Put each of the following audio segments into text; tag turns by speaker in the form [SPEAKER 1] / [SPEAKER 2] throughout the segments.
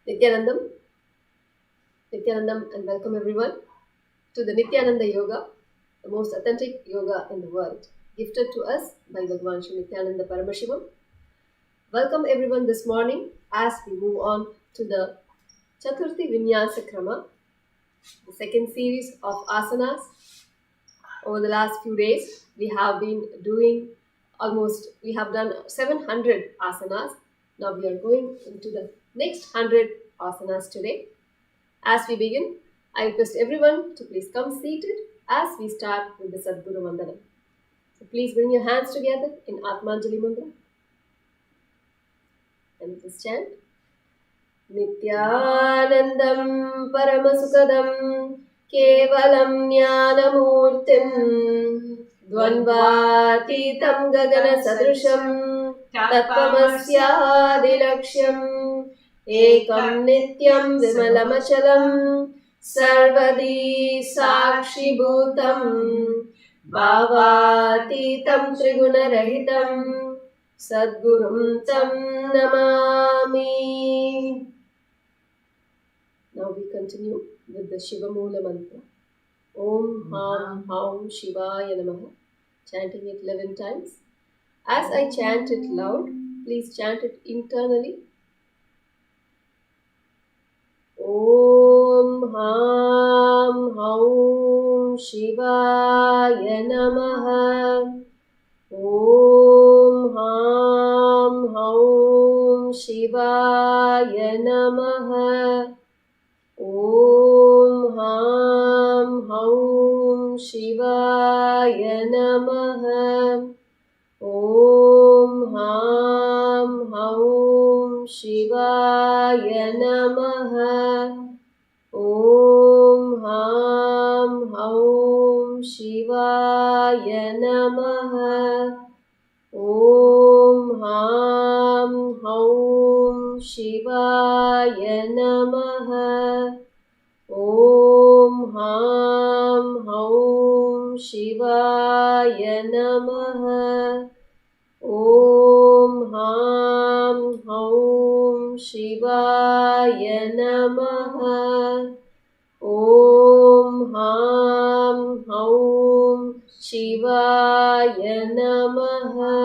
[SPEAKER 1] Nithyanandam, and welcome everyone to the Nithyananda Yoga, the most authentic yoga in the world, gifted to us by Bhagavan Shri Nithyananda Paramashivam. Welcome everyone this morning as we move on to the Chaturtiya Vinyasa Krama, the second series of asanas. Over the last few days, we have done 700 asanas. Now we are going into the next 100 asanas today. As we begin, I request everyone to please come seated as we start with the Sadguru Vandanam. So please bring your hands together in Atmanjali Mantra and just chant. Nithyanandam Paramasukadam Kevalam Jnanamurtim Dvandvatitam Gagana Sadrusham Tattvamasyaadilaksham Ekam Nityam Vimalamachalam Sarvadi Sakshi Bhutam Bhavatitam Trigunarahitam Sadgurum Tam Namami. Now we continue with the Shiva Moola Mantra. Om Ham Haum Shivaya Namaha. Chanting it 11 times. As I chant it loud, please chant it internally. Om Ham Haum Shivaya Namaha. Om Ham Haum Shivaya Namaha. Om Ham Haum Shivaya Namaha. Om Ham Haum Shivaya Namaha. Om Ham Haum Shivaya Namaha. Om Ham Haum Shivaya Namaha. Om Ham Haum Shivaya Namaha. Om Ham Haum Shivaya Namaha. Om Ham Haum Shivaya Namaha.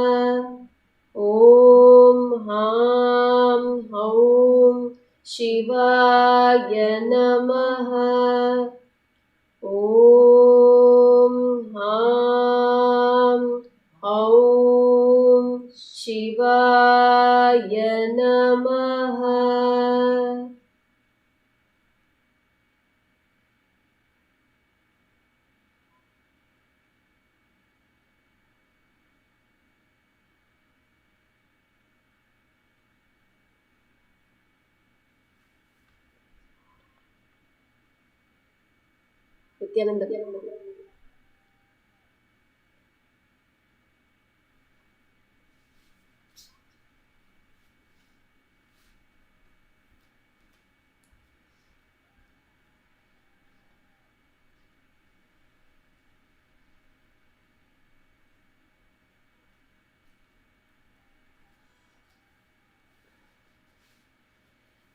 [SPEAKER 1] Om Ham Haum Shivaya Namaha. Om Ham Haum Shivaya Namaha. Nithyananda.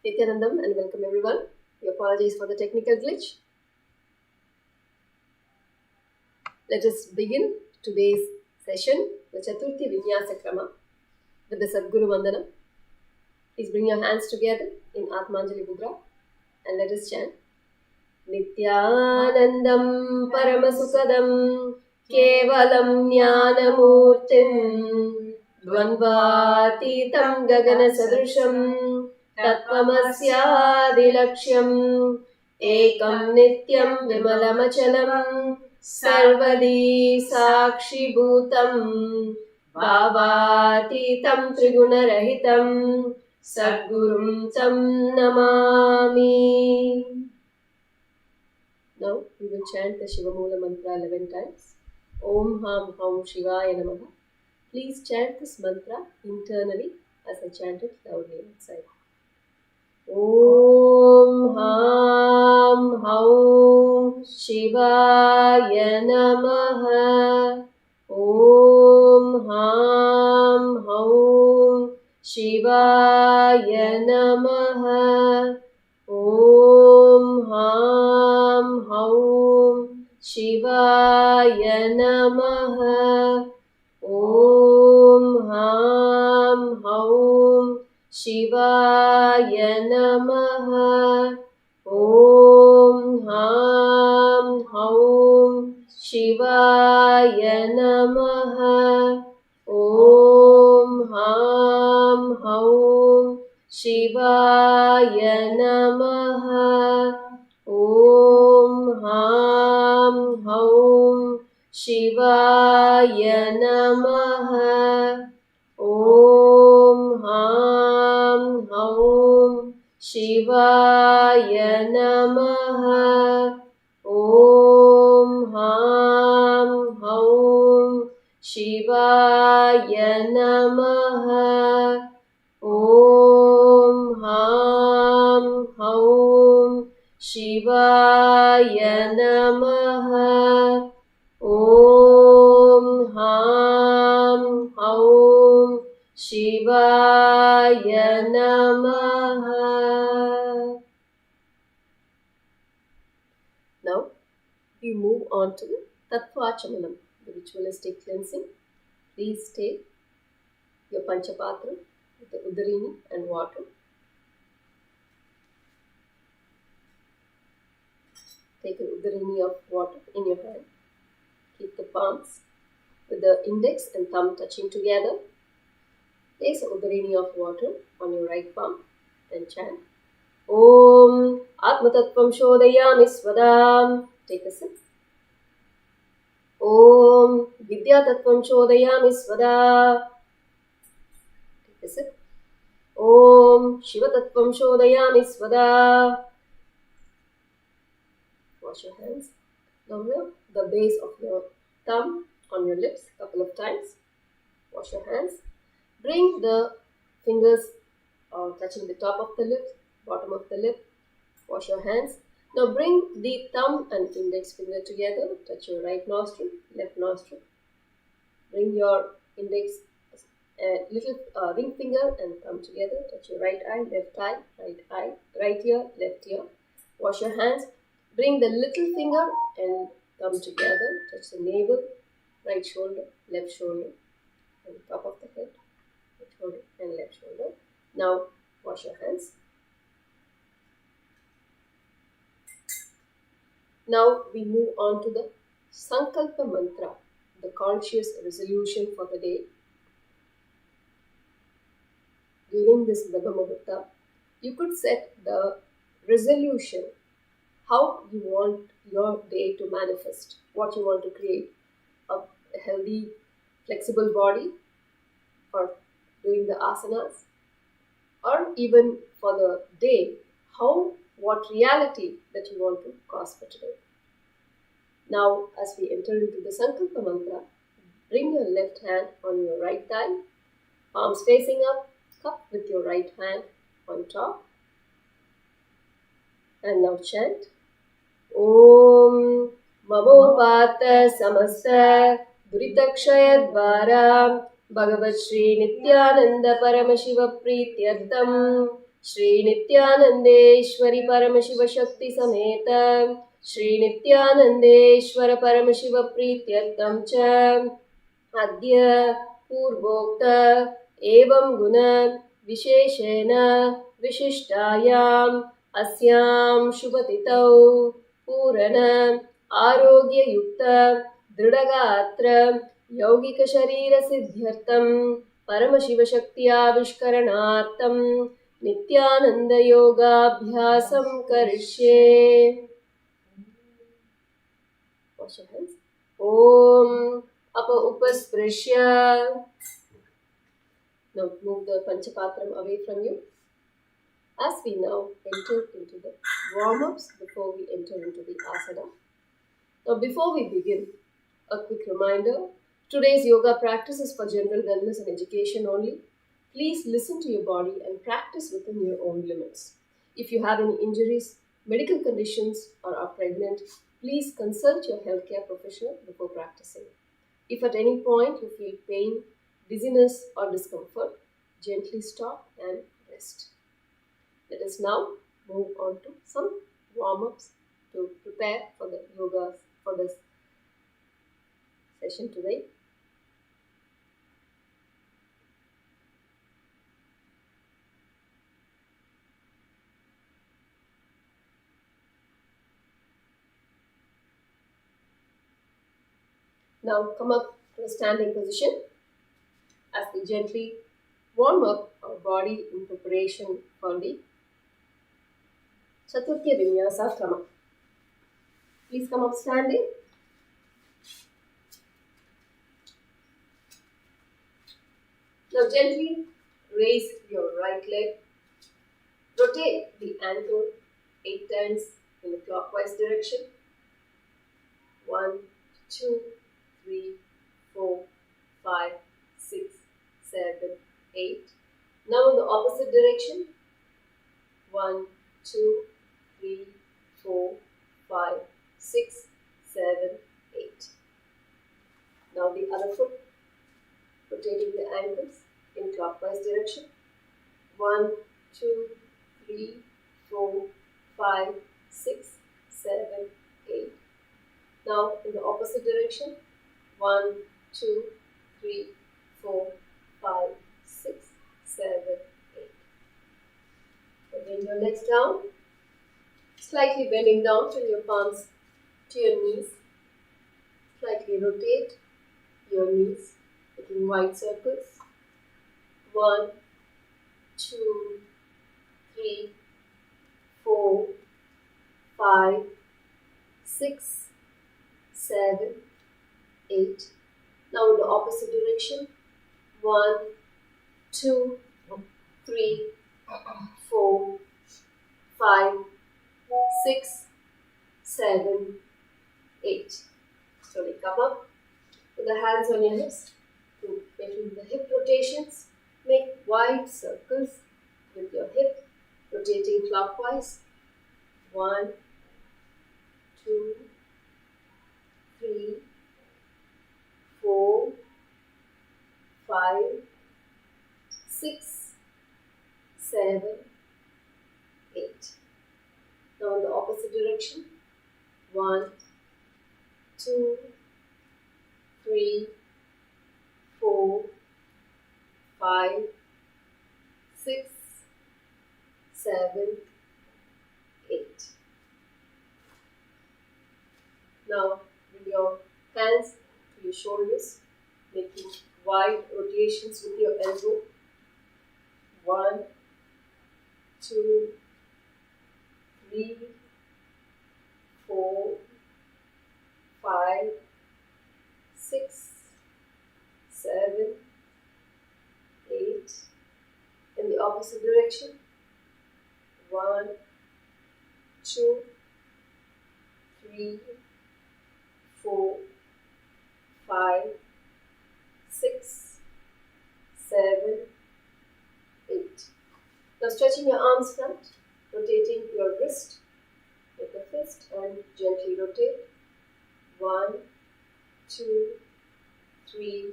[SPEAKER 1] Nithyanandam, and welcome everyone. We apologize for the technical glitch. Let us begin today's session, the Chaturtiya Vinyasa Krama, with the Sadguru Vandanam. Please bring your hands together in Atmanjali Mudra and let us chant. Nithyanandam Paramasukadam Kevalam Jnanamurtim Dvandvatitam Gagana Sadrusham Tattvamasyaadilaksham Ekam Nityam Vimalamachalam Sarvadi Sakshi Bhutam Bhavatitam Trigunarahitam Sadgurum Tam Namami. Now we will chant the Shiva Moola Mantra 11 times. Om Ham Haum Shivaya Namaha. Please chant this mantra internally as I chant it loudly outside. Om Ham Haum Shivaya Namaha. Om Ham Haum Shivaya Namaha. Namaha. Om Ham Haum Shivaya Namaha. Om Ham Haum Shivaya Namaha. Om Ham Haum Shivaya Namaha. Om Ham Haum Shivaya Namaha. Om Ham Haum Shivaya Namaha. Om Ham Haum Shivaya Namaha. Om Ham Haum Shivaya Namaha. Om Ham Haum Shivaya Namaha. Now we move on to the Tattvachamanam, the ritualistic cleansing. Please take your Panchapatra with the Udarini and water. Take an Udarini of water in your hand. Keep the palms with the index and thumb touching together. Place an Udarini of water on your right palm and chant Om Atmatattvam Shodayami Swadam. Take a sip. Om Vidyatattvam Shodayami Swada. Take a sip. Om Shivatattvam Shodayami Swada. Wash your hands. Now rub the base of your thumb on your lips a couple of times. Wash your hands. Bring the fingers touching the top of the lip, bottom of the lip. Wash your hands. Now bring the thumb and index finger together. Touch your right nostril, left nostril. Bring your index and little ring finger and thumb together. Touch your right eye, right ear, left ear. Wash your hands. Bring the little finger and thumb together. Touch the navel, right shoulder, left shoulder, and top of the head, right shoulder and left shoulder. Now wash your hands. Now we move on to the Sankalpa Mantra, the conscious resolution for the day. During this Brahma Muhurta, you could set the resolution, how you want your day to manifest, what you want to create, a healthy, flexible body, or doing the asanas, or even for the day, what reality that you want to cause for today. Now, as we enter into the Sankalpa Mantra, bring your left hand on your right thigh, palms facing up, cup with your right hand on top. And now chant Om Mamopata Samasta Duritakshayadvara Bhagavat Shri Nithyananda Paramashiva Prityartam Shri Nithyanandeshwari Paramashiva Shakti Sameta Shri Nithyanandeshwara Paramashiva Prityartam Cha Adya Purvokta Evam Guna Visheshena Vishishtayam Asyam Shubhatitau Purana Arogya Yukta Dridagatra Yaugika Sharira Siddhyartam Paramashiva Shakti Avishkaranartam Nithyananda Yoga Abhyasam Karishye. Wash your hands. Om Apa Upasprishya. Now move the Panchapatram away from you. As we now enter into the warm-ups before we enter into the asana. Now before we begin, a quick reminder, today's yoga practice is for general wellness and education only. Please listen to your body and practice within your own limits. If you have any injuries, medical conditions, or are pregnant, please consult your healthcare professional before practicing. If at any point you feel pain, dizziness, or discomfort, gently stop and rest. Let us now move on to some warm-ups to prepare for the yoga, for this session today. Now come up to a standing position as we gently warm up our body in preparation for the Chaturtiya Vinyasa Krama. Please come up standing. Now gently raise your right leg. Rotate the ankle 8 times in the clockwise direction. 1, 2, 3, 4, 5, 6, 7, 8. Now in the opposite direction. 1, 2, 3, 4, 5, 6, 7, 8. Now the other foot, rotating the ankles in clockwise direction. 1, 2, 3, 4, 5, 6, 7, 8. Now in the opposite direction. 1, 2, 3, 4, 5, 6, 7, 8. Bring your legs down, slightly bending down till your palms to your knees. Slightly rotate your knees, making wide circles. 1, 2, 3, 4, 5, 6, 7, 8. Now in the opposite direction. 1, 2, 3, 4, 5, 6, 7, 8. Slowly come up with the hands on your hips, making the hip rotations. Make wide circles with your hip, rotating clockwise. 1, 2, 3, 4, 5, 6, 7, 8. Now in the opposite direction. 1, 2, 3, 4, 5, 6, 7, 8. Now bring your hands to your shoulders, making wide rotations with your elbow. 1, 2, 3, 4, 5, 6, 7, 8. In the opposite direction. 1, 2, 3, 4, 5, 6, 7, 8. Now stretching your arms front, rotating your wrist with the fist and gently rotate. 1, 2, 3,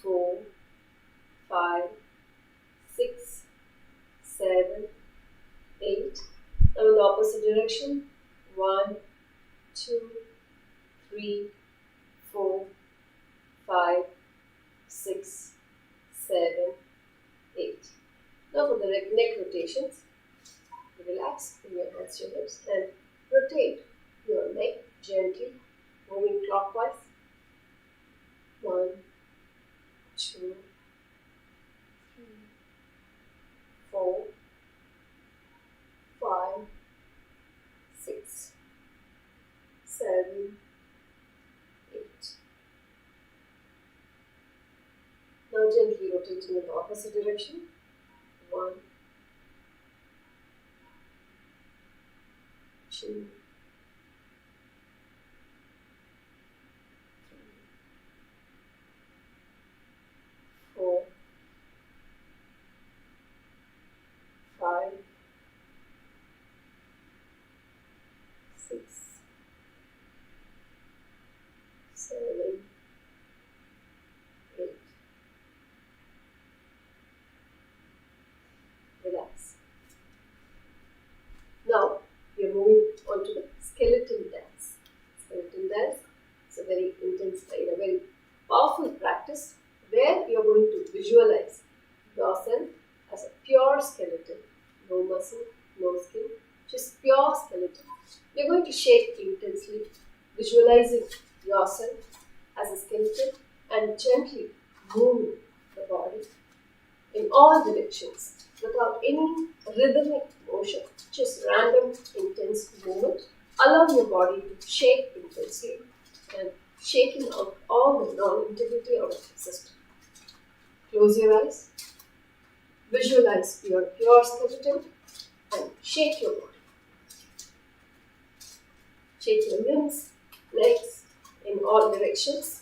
[SPEAKER 1] 4, 5, 6, 7, 8. Now in the opposite direction. 1, 2, 3, 4, 5, 6, 7, 8. Now for the neck rotations, relax, bring your hands to your hips and rotate your neck gently, moving clockwise. 1, 2, 3, 4, 5, 6, 7, 8. Now gently rotating in the opposite direction. 1, 2, 3, 4, 5, 6, 7, 8. Relax. Now we are moving on to the pure skeleton. You're going to shake intensely, visualizing yourself as a skeleton and gently moving the body in all directions without any rhythmic motion, just random intense movement. Allow your body to shake intensely and shaking out all the non-integrity out of the system. Close your eyes, visualize your pure skeleton and shake your body. Shake your limbs, legs in all directions.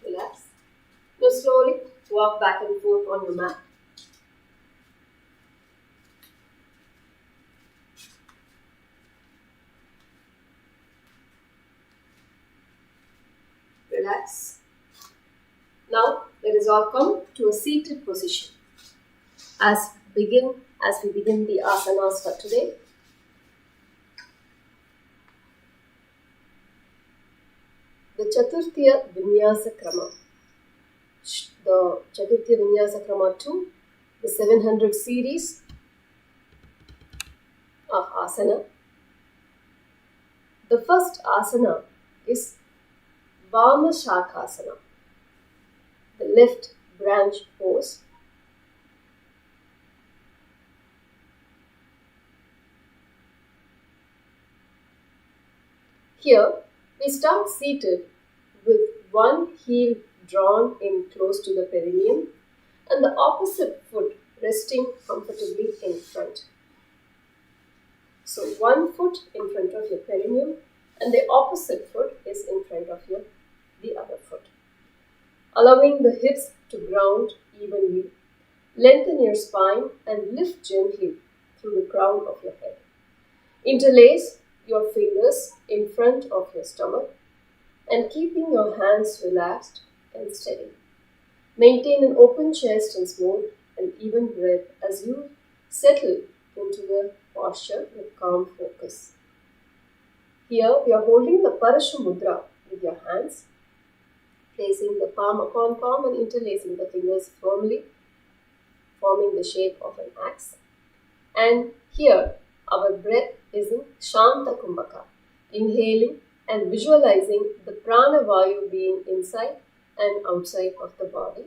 [SPEAKER 1] Relax. Now slowly walk back and forth on your mat. Relax. Now let us all come to a seated position. As we begin the asanas for today, the Chaturtiya Vinyasa Krama. The Chaturtiya Vinyasa Krama 2, the 700 series of asana. The first asana is Vama Shakasana, the left branch pose. Here we start seated with one heel drawn in close to the perineum and the opposite foot resting comfortably in front. So one foot in front of your perineum and the opposite foot is in front of the other foot. Allowing the hips to ground evenly, lengthen your spine and lift gently through the crown of your head. Interlace your fingers in front of your stomach and keeping your hands relaxed and steady. Maintain an open chest and smooth and even breath as you settle into the posture with calm focus. Here we are holding the Parashu Mudra with your hands, placing the palm upon palm and interlacing the fingers firmly, forming the shape of an axe. And here our breath is in Shanta Kumbhaka, inhaling and visualizing the prana vayu being inside and outside of the body,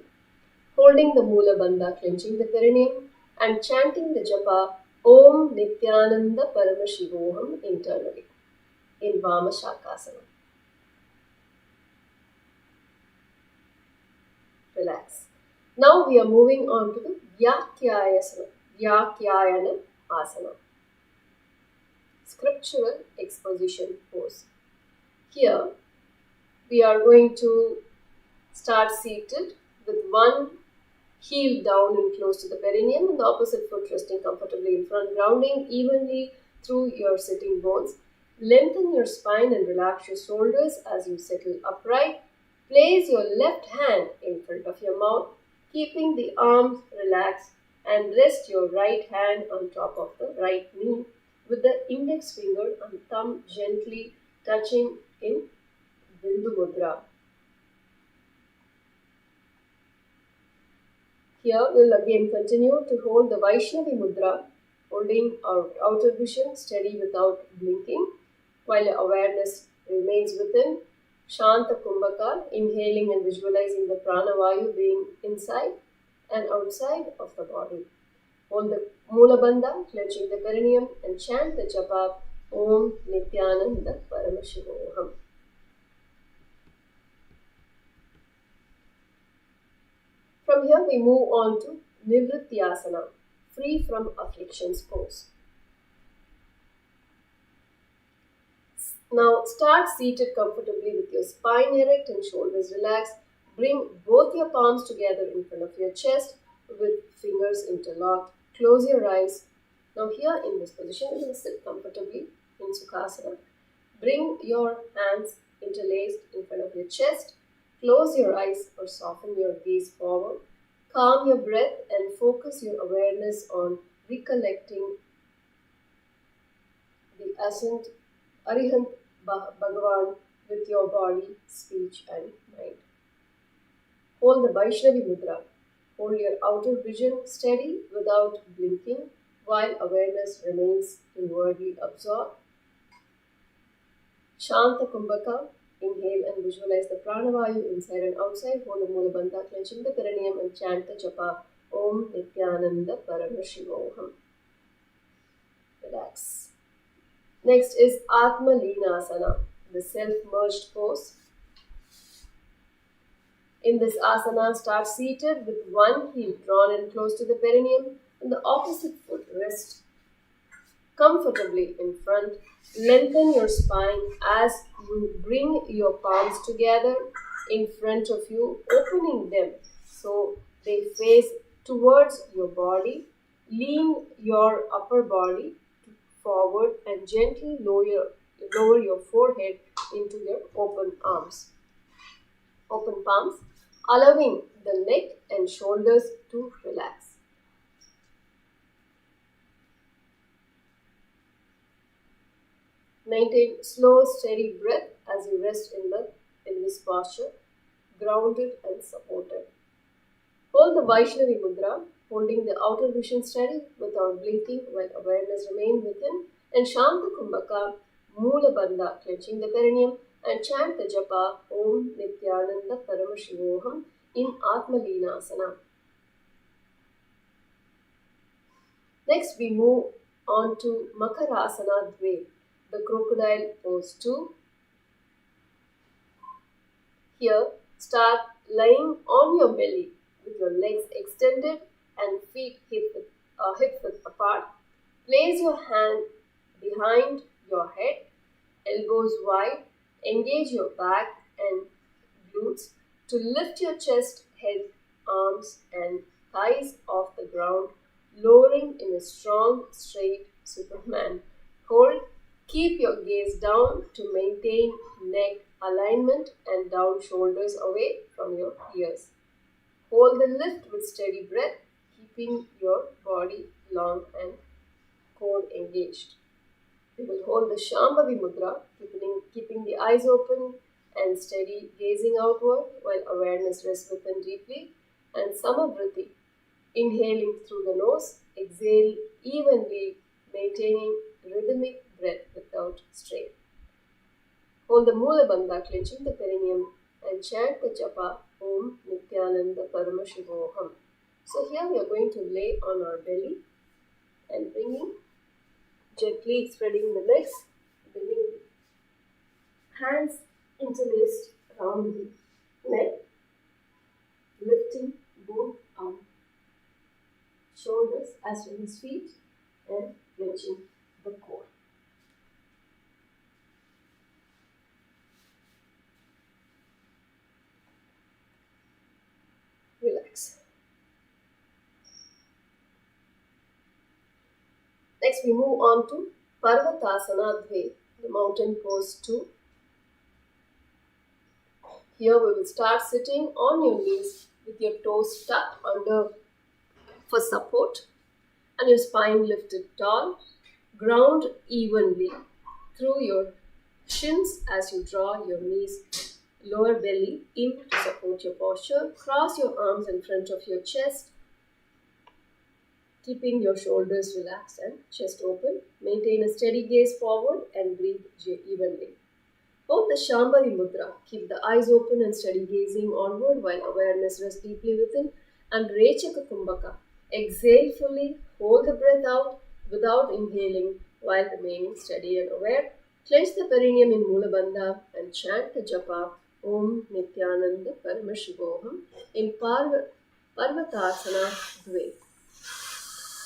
[SPEAKER 1] holding the Mula Bandha, clenching the perineum and chanting the japa Om Nithyananda Paramashivoham internally in Vama Shakasana. Relax. Now we are moving on to the Vyakyayana Asana, scriptural exposition pose. Here we are going to start seated with one heel down and close to the perineum and the opposite foot resting comfortably in front, grounding evenly through your sitting bones. Lengthen your spine and relax your shoulders as you settle upright. Place your left hand in front of your mouth, keeping the arms relaxed, and rest your right hand on top of the right knee with the index finger and thumb gently touching in Bindu Mudra. Here we will again continue to hold the Vaishnavi Mudra, holding our outer vision steady without blinking, while awareness remains within. Shanta Kumbhaka, inhaling and visualizing the prana vayu being inside and outside of the body. Hold the Mula Bandha, clenching the perineum, and chant the japa Om Nithyananda Paramashivoham. From here we move on to Nivrityasana, free from afflictions pose. Now start seated comfortably with your spine erect and shoulders relaxed. Bring both your palms together in front of your chest with fingers interlocked. Close your eyes. Now here in this position you will sit comfortably in Sukhasana. Bring your hands interlaced in front of your chest. Close your eyes or soften your gaze forward. Calm your breath and focus your awareness on recollecting the ascent Arihant Bhagavan with your body, speech and mind. Hold the Vaishnavi Mudra. Hold your outer vision steady without blinking while awareness remains inwardly absorbed. Shanta Kumbhaka. Inhale and visualize the pranavayu inside and outside. Hold the Mula Bandha, clenching the perineum and chant the japa Om Nithyananda Paramashivoham. Relax. Next is Atma Leenasana, the self-merged pose. In this asana, start seated with one heel drawn in close to the perineum and the opposite foot rest comfortably in front. Lengthen your spine as you bring your palms together in front of you, opening them so they face towards your body. Lean your upper body forward and gently lower your forehead into your open palms, allowing the neck and shoulders to relax. Maintain slow, steady breath as you rest in this posture, grounded and supported. Hold the Vaishnavi Mudra, holding the outer vision steady without blinking while awareness remains within, and Shanta Kumbhaka, Mula Bandha, clenching the perineum, and chant the japa Om Nithyananda Paramashivoham in Atma Leenasana. Next, we move on to Makarasana Dve, the crocodile pose 2. Here, start lying on your belly with your legs extended and feet hip width apart. Place your hand behind your head, elbows wide. Engage your back and glutes to lift your chest, head, arms and thighs off the ground, lowering in a strong, straight Superman. Hold. Keep your gaze down to maintain neck alignment and down shoulders away from your ears. Hold the lift with steady breath, keeping your body long and core engaged. We will hold the Shambhavi Mudra, keeping the eyes open and steady, gazing outward while awareness rests within deeply, and Samavriti, inhaling through the nose, exhale evenly, maintaining rhythmic breath without strain. Hold the Mula Bandha, clenching the perineum, and chant the japa Om Nithyananda Paramashivoham. So here we are going to lay on our belly and gently spreading the legs, bringing hands interlaced around the neck, lifting both arms, shoulders as well as feet, and clenching the core. Relax. Next, we move on to Parvatasana Dve, the mountain pose 2. Here we will start sitting on your knees with your toes tucked under for support and your spine lifted tall. Ground evenly through your shins as you draw your knees, lower belly in to support your posture. Cross your arms in front of your chest, keeping your shoulders relaxed and chest open. Maintain a steady gaze forward and breathe evenly. Hold the Shambhavi Mudra. Keep the eyes open and steady gazing onward while awareness rests deeply within. And Rechaka Kumbhaka. Exhale fully. Hold the breath out without inhaling while remaining steady and aware. Clench the perineum in Mula Bandha and chant the japa Om Nithyananda Paramashivoham in Parvatasana Dve.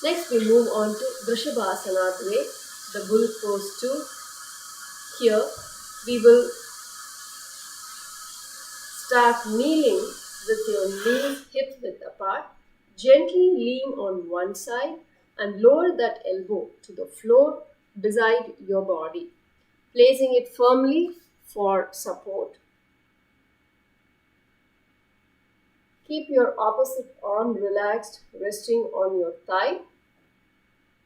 [SPEAKER 1] Next, we move on to Vrishabhasana Dve, the bull pose 2. Here, we will start kneeling with your knees hip width apart. Gently lean on one side and lower that elbow to the floor beside your body. Placing it firmly, for support. Keep your opposite arm relaxed, resting on your thigh,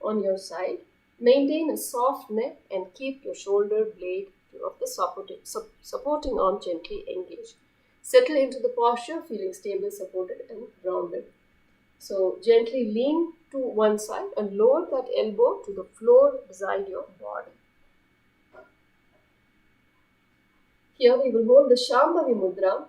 [SPEAKER 1] on your side. Maintain a soft neck and keep your shoulder blade of the supporting arm gently engaged. Settle into the posture, feeling stable, supported, and grounded. So gently lean to one side and lower that elbow to the floor beside your body. Here we will hold the Shambhavi Mudra,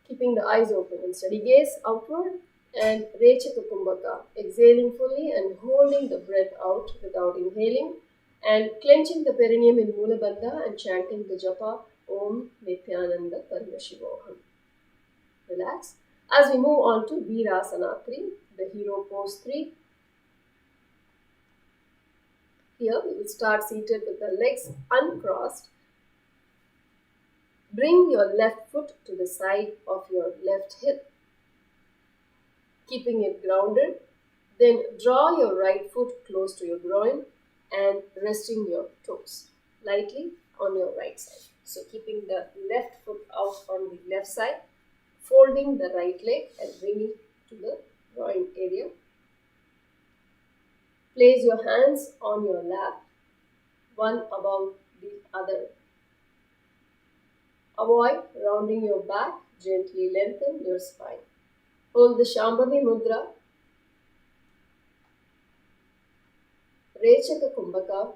[SPEAKER 1] keeping the eyes open and steady gaze outward, and Rechaka Kumbhaka, exhaling fully and holding the breath out without inhaling, and clenching the perineum in Mula Bandha and chanting the japa Om Nithyananda Paramashivoham. Relax. As we move on to Virasana 3, the hero pose 3. Here we will start seated with the legs uncrossed. Bring your left foot to the side of your left hip, keeping it grounded. Then draw your right foot close to your groin and resting your toes lightly on your right side. So keeping the left foot out on the left side, folding the right leg and bringing to the groin area. Place your hands on your lap, one above the other. Avoid rounding your back, gently lengthen your spine. Hold the Shambhavi Mudra, Rechaka Kumbhaka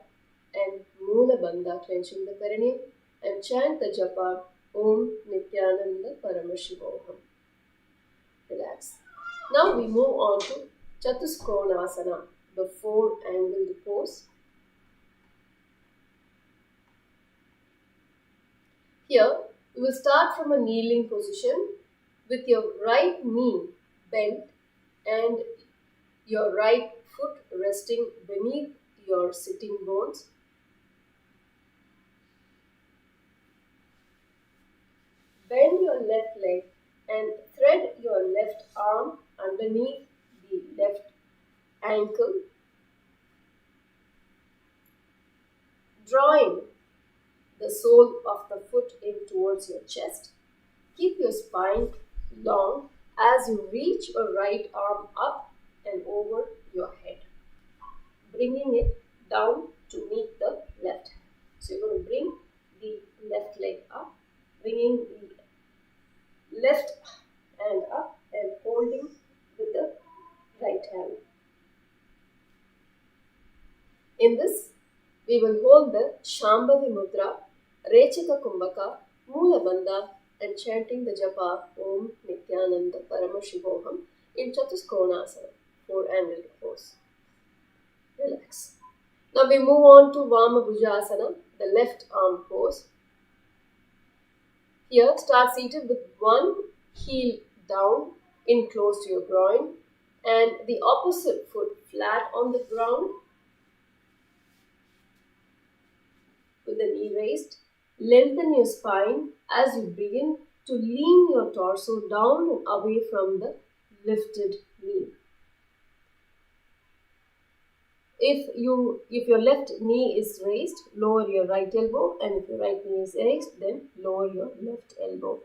[SPEAKER 1] and Mula Bandha, clenching the perineum, and chant the japa Om Nithyananda Paramashivoham. Relax. Now we move on to Chaturtiya, the four-angled pose. Here, we will start from a kneeling position with your right knee bent and your right foot resting beneath your sitting bones. Bend your left leg and thread your left arm underneath the left ankle, drawing the sole of the foot in towards your chest. Keep your spine long as you reach your right arm up and over your head, bringing it down to meet the left hand. So you're going to bring the left leg up, bringing the left hand up and holding with the right hand. In this, we will hold the Shambhavi Mudra, Rechaka Kumbhaka, Mula Bandha, and chanting the japa Om Nithyananda Paramashivoham in Chaturtiya, four-angled pose. Relax. Now we move on to Vama Bhujasana, the left arm pose. Here, start seated with one heel down in close to your groin and the opposite foot flat on the ground with the knee raised. Lengthen your spine as you begin to lean your torso down and away from the lifted knee. If your left knee is raised, lower your right elbow, and if your right knee is raised, then lower your left elbow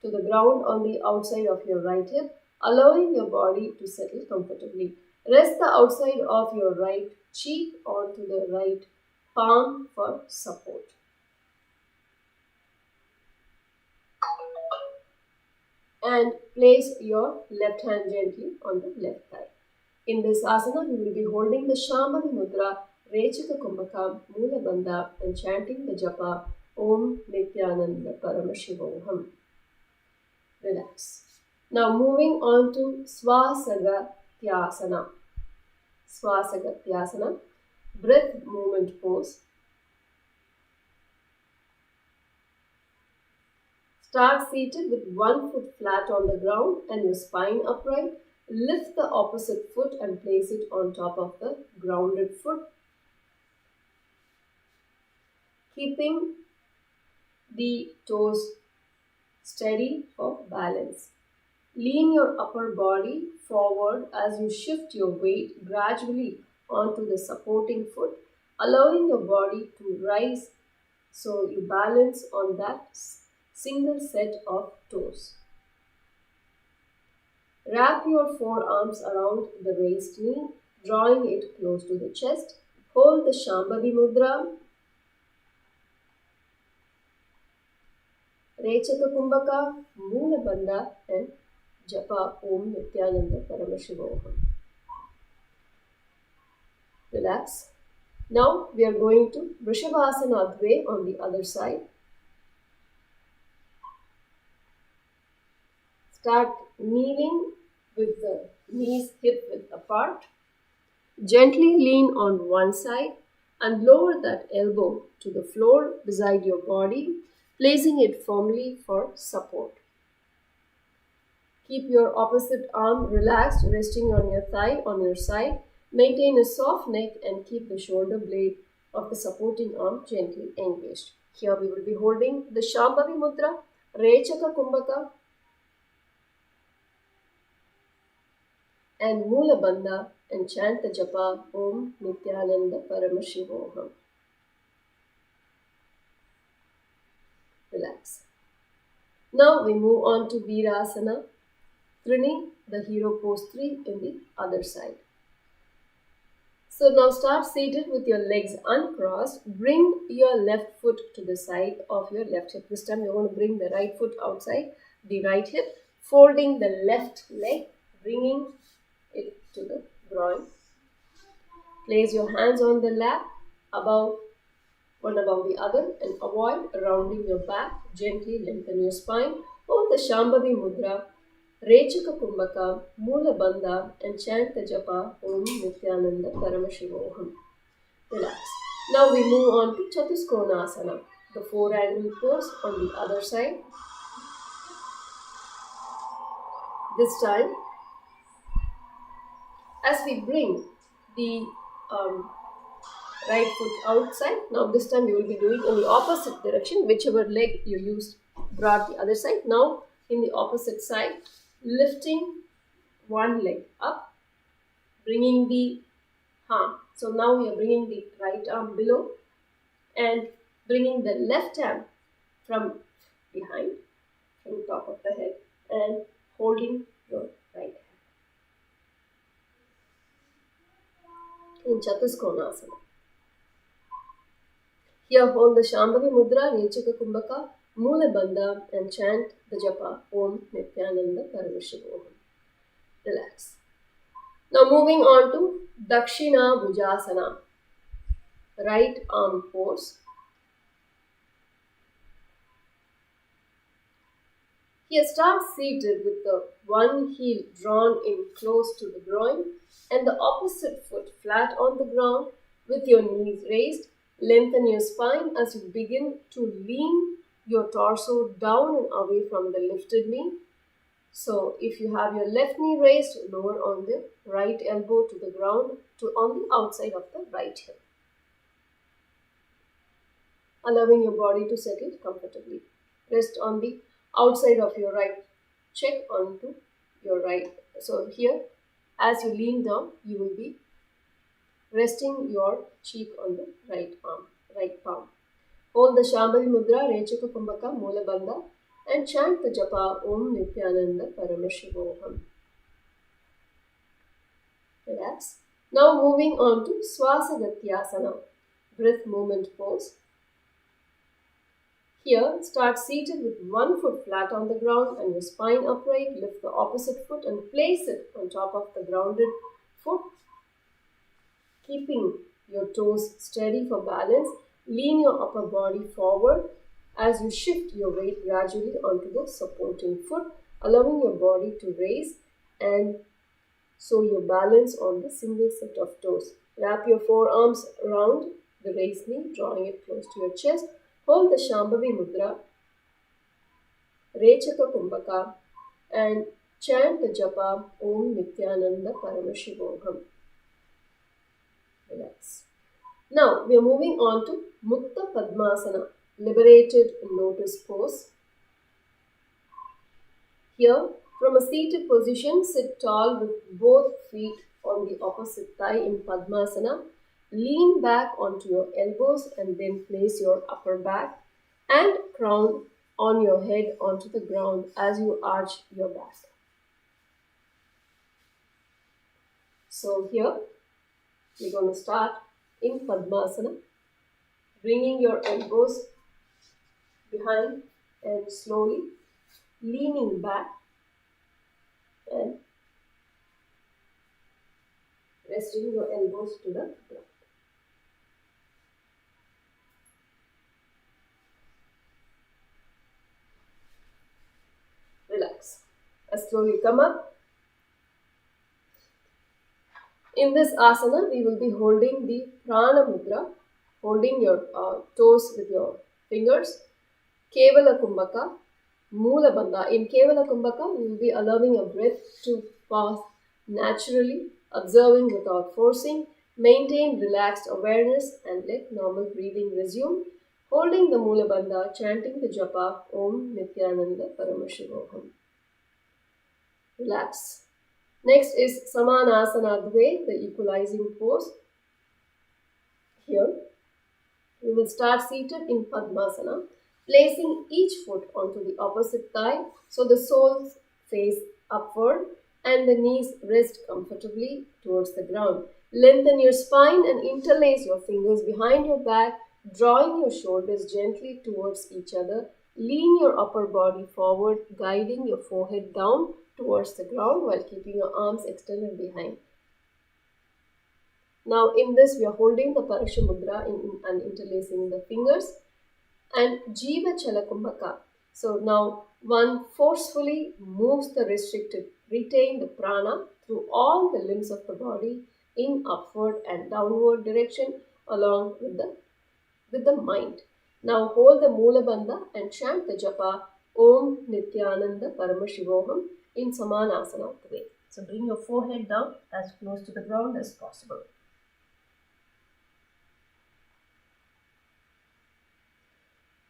[SPEAKER 1] to the ground on the outside of your right hip, allowing your body to settle comfortably. Rest the outside of your right cheek onto the right palm for support. And place your left hand gently on the left thigh. In this asana, we will be holding the Shambhavi Mudra, Rechaka Kumbhaka, Mula Bandha, and chanting the japa Om Nithyananda Paramashivoham. Relax. Now moving on to Swasagatyasana. Swasagatyasana, breath movement pose. Start seated with one foot flat on the ground and your spine upright. Lift the opposite foot and place it on top of the grounded foot, keeping the toes steady for balance. Lean your upper body forward as you shift your weight gradually onto the supporting foot, allowing your body to rise So you balance on that single set of toes. Wrap your forearms around the raised knee, drawing it close to the chest. Hold the Shambhavi Mudra, Rechaka Kumbhaka, Moola Bandha, and Japa Om Nithyananda Paramashivoham. Relax. Now we are going to Vrishabhasana Adve on the other side. Start kneeling with the knees hip width apart. Gently lean on one side and lower that elbow to the floor beside your body, placing it firmly for support. Keep your opposite arm relaxed, resting on your thigh on your side. Maintain a soft neck and keep the shoulder blade of the supporting arm gently engaged. Here we will be holding the Shambhavi Mudra, Rechaka Kumbhaka, and Moola Bandha, and chant the japa Om Nithyananda Paramashivoham. Relax. Now we move on to Virasana, Trini, the hero pose 3 in the other side. So now start seated with your legs uncrossed. Bring your left foot to the side of your left hip. This time you want to bring the right foot outside the right hip, folding the left leg, bringing it to the groin. Place your hands on the lap, one above the other, and avoid rounding your back. Gently lengthen your spine. Hold the Shambhavi Mudra, Rechaka Kumbhaka, Moola Bandha, and chant the japa Om Nithyananda Paramashivoham. Relax. Now we move on to Chaturtiya, the 4-angle pose on the other side. This time, as we bring the right foot outside, now this time you will be doing in the opposite direction, whichever leg you used brought the other side. Now in the opposite side, lifting one leg up, bringing the arm. So now we are bringing the right arm below and bringing the left arm from behind, from top of the head, and holding your right hand in Chaturtiya. Here hold the Shambhavi Mudra, Rechaka Kumbhaka, Moola Bandha, and chant the japa Om Nithyananda Paramashivoham. Relax. Now moving on to Dakshina Bhujasana, right arm pose. Here start seated with the one heel drawn in close to the groin and the opposite foot flat on the ground with your knees raised. Lengthen your spine as you begin to lean your torso down and away from the lifted knee. So if you have your left knee raised, lower on the right elbow to the ground on the outside of the right hip, allowing your body to settle comfortably. Rest on the outside of your right cheek onto your right. So here, as you lean down, you will be resting your cheek on the right arm, right palm. Hold the Shambhavi Mudra, Rechaka Kumbhaka, Moola Bandha, and chant the japa Om Nithyananda Paramashivoham. Relax. Now moving on to Swasagatyasana, breath movement pose. Here, start seated with one foot flat on the ground and your spine upright. Lift the opposite foot and place it on top of the grounded foot, keeping your toes steady for balance. Lean your upper body forward as you shift your weight gradually onto the supporting foot, allowing your body to raise and so your balance on the single set of toes. Wrap your forearms around the raised knee, drawing it close to your chest. Hold the Shambhavi Mudra, Rechaka Kumbhaka, and chant the japa Om Nithyananda Paramashivoham. Relax. Now we are moving on to Mukta Padmasana, liberated lotus pose. Here, from a seated position, sit tall with both feet on the opposite thigh in Padmasana. lean back onto your elbows and then place your upper back and crown on your head onto the ground as you arch your back. So here we're going to start in Padmasana, bringing your elbows behind and slowly leaning back and resting your elbows to the ground. Relax. Slowly come up. In this asana, we will be holding the Prana Mudra, holding your toes with your fingers. Kevala Kumbhaka, Mula Bandha. In Kevala Kumbhaka, we will be allowing your breath to pass naturally, observing without forcing. Maintain relaxed awareness and let normal breathing resume. Holding the Mula Bandha, chanting the japa Om Nithyananda Paramashivoham. Relax. Next is Samanasana Dve, the equalizing pose. Here, we will start seated in Padmasana, placing each foot onto the opposite thigh so the soles face upward and the knees rest comfortably towards the ground. Lengthen your spine and interlace your fingers behind your back, drawing your shoulders gently towards each other. Lean your upper body forward, guiding your forehead down towards the ground while keeping your arms extended behind. Now in this we are holding the Parasha Mudra and interlacing the fingers and Jiva Chalakumbhaka. So now one forcefully moves the restricted, retained prana through all the limbs of the body in upward and downward direction along with the mind. Now hold the Mula Bandha and chant the japa Om Nithyananda Paramashivoham in Samanasana way. So bring your forehead down as close to the ground as possible.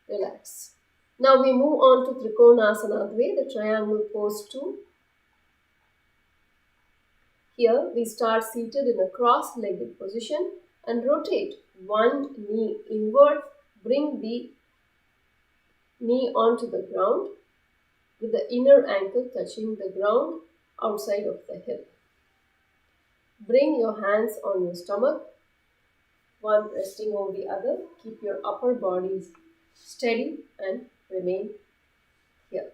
[SPEAKER 1] Relax. Now we move on to Trikonasana Dve, the triangle pose 2. Here we start seated in a cross-legged position and rotate one knee inward. Bring the knee onto the ground with the inner ankle touching the ground outside of the hip. Bring your hands on your stomach, one resting over the other. Keep your upper bodies steady and remain here.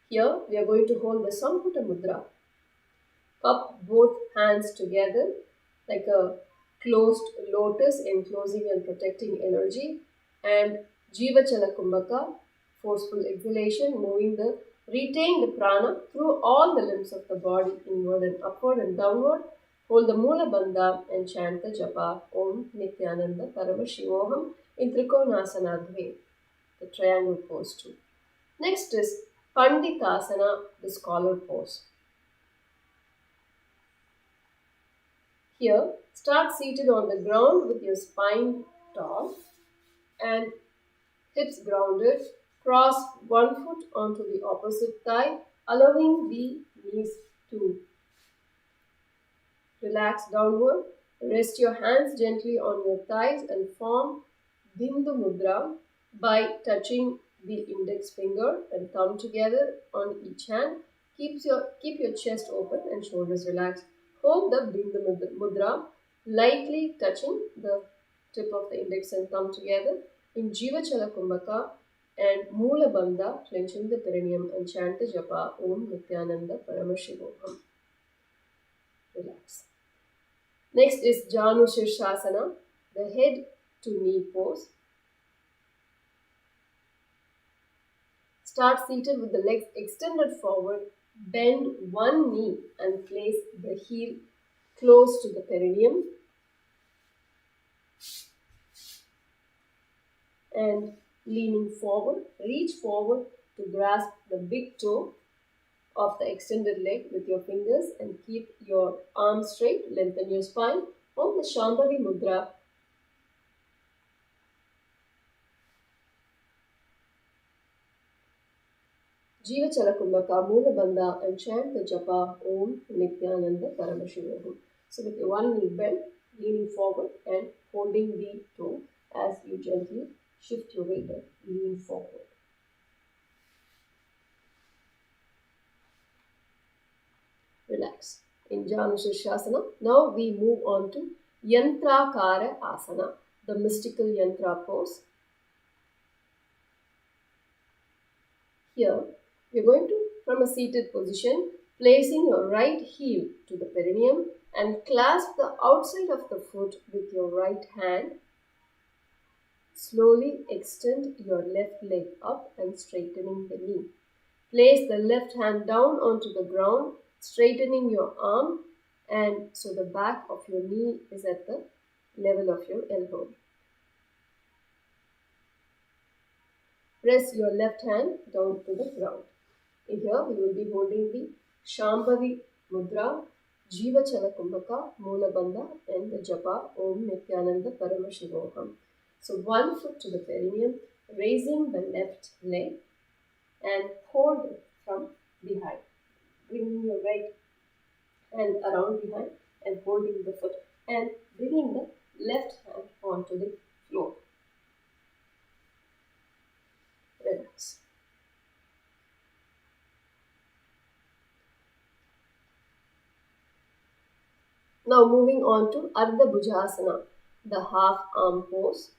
[SPEAKER 1] Here we are going to hold the Samputa Mudra. Cup both hands together like a closed lotus, enclosing and protecting energy, and Jiva Chalakumbhaka, forceful exhalation, moving the retained prana through all the limbs of the body, inward and upward and downward. Hold the Mula Bandha and chant the japa Om Nithyananda Paramashivoham in Trikonasana Dve, the triangle pose 2. Next is Panditasana, the scholar pose. Here, start seated on the ground with your spine tall and hips grounded. Cross one foot onto the opposite thigh, allowing the knees to relax downward. Rest your hands gently on your thighs and form Bindu Mudra by touching the index finger and thumb together on each hand. Keep your chest open and shoulders relaxed. Hold the Bindu Mudra, lightly touching the tip of the index and thumb together in Jiva Chalakumbhaka and Mula Bandha, clenching the perineum, and chant the japa Om Nithyananda Paramashivoham. Relax. Next is Janu Shirshasana, the head to knee pose. Start seated with the legs extended forward. Bend one knee and place the heel close to the perineum. And leaning forward, reach forward to grasp the big toe of the extended leg with your fingers and keep your arms straight. Lengthen your spine. Hold the Shambhavi Mudra. Jiva Chalakumbhaka, Mula Bandha, and chant the japa Om Nithyananda Paramashivoham. So with your one knee bent, leaning forward and holding the toe as you gently shift your weight and lean forward. Relax. In Janu Shirshasana, now we move on to Yantrakara Asana, the mystical yantra pose. Here, we are going to, from a seated position, placing your right heel to the perineum and clasp the outside of the foot with your right hand. Slowly extend your left leg up and straightening the knee. Place the left hand down onto the ground, straightening your arm, and so the back of your knee is at the level of your elbow. Press your left hand down to the ground. Here we will be holding the Shambhavi Mudra, Jiva Chala Kumbhaka, Mula Bandha, and the Japa Om Nithyananda Paramashivoham. So one foot to the perineum, raising the left leg and hold it from behind. Bringing your right hand around behind and holding the foot and bringing the left hand onto the floor. Relax. Now moving on to Ardha Bhujasana, the half arm pose.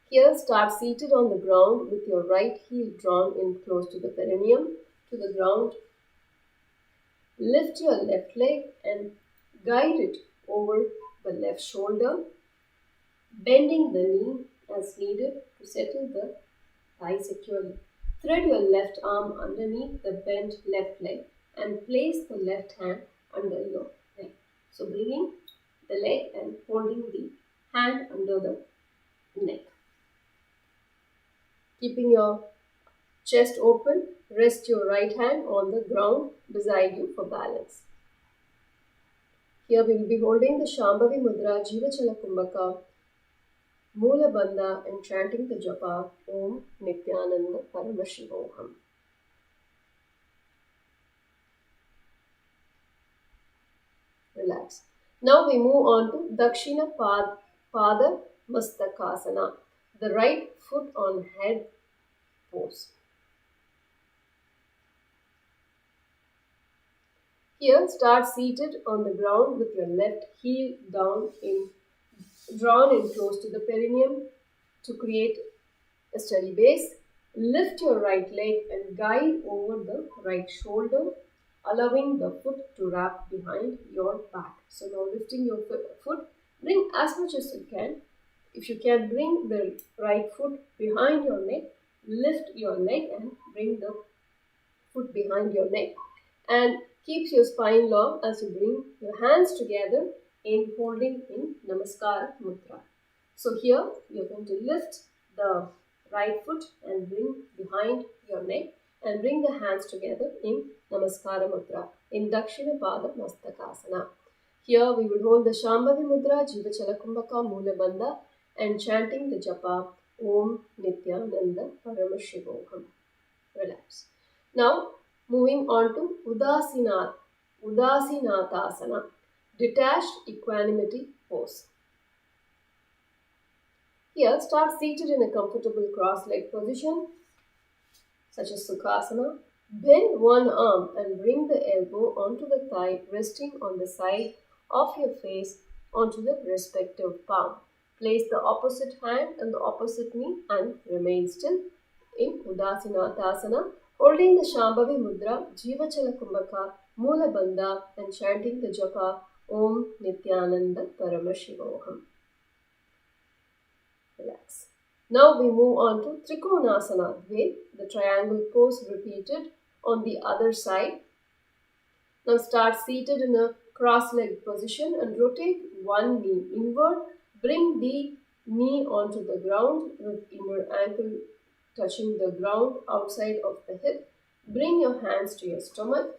[SPEAKER 1] Here start seated on the ground with your right heel drawn in close to the perineum to the ground. Lift your left leg and guide it over the left shoulder, bending the knee as needed to settle the thigh securely. Thread your left arm underneath the bent left leg and place the left hand under your leg. So bringing the leg and holding the hand under the neck. Keeping your chest open, rest your right hand on the ground beside you for balance. Here we will be holding the Shambhavi Mudra, Jiva Chala Kumbhaka, Mula Bandha, and chanting the japa Om Nithyananda Paramashivoham. Relax. Now we move on to Dakshina Pada Mastakasana, the right foot on head pose. Here start seated on the ground with your left heel drawn in close to the perineum to create a steady base. Lift your right leg and guide over the right shoulder, allowing the foot to wrap behind your back. So now lifting your foot, bring as much as you can. If you can bring the right foot behind your neck, lift your leg and bring the foot behind your neck. And keep your spine long as you bring your hands together in holding in Namaskara Mudra. So here you are going to lift the right foot and bring behind your neck and bring the hands together in Namaskara Mudra in Dakshina Pada Mastakasana. Here we will hold the Shambhavi Mudra, Jiva Chala Kumbhaka, Mula Bandha, and chanting the japa Om Nithyananda Paramashivoham. Relax. Now moving on to Udasinatasana, detached equanimity pose. Here start seated in a comfortable cross-legged position such as Sukhasana. Bend one arm and bring the elbow onto the thigh, resting on the side of your face onto the respective palm. Place the opposite hand on the opposite knee and remain still in Udasinatasana, holding the Shambhavi Mudra, Jiva Chala Kumbhaka, Mula Bandha, and chanting the japa Om Nithyananda Paramashivoham. Relax. Now we move on to Trikonasana with the triangle pose repeated on the other side. Now start seated in a cross-legged position and rotate one knee inward. Bring the knee onto the ground with inner ankle touching the ground outside of the hip. Bring your hands to your stomach.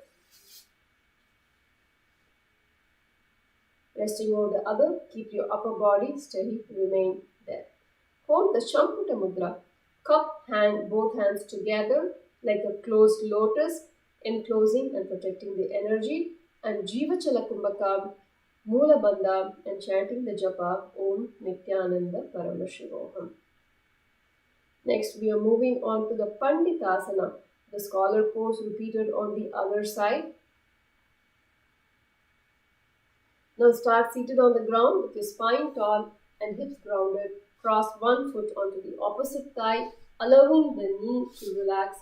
[SPEAKER 1] Resting over the other, keep your upper body steady, remain there. Hold the Champuta Mudra, cup both hands together like a closed lotus, enclosing and protecting the energy, and Jivachala Kumbhaka, Mula Bandha, and chanting the japa Om Nithyananda Paramashivoham. Next, we are moving on to the Panditasana, the scholar pose repeated on the other side. Now start seated on the ground with your spine tall and hips grounded. Cross one foot onto the opposite thigh, allowing the knee to relax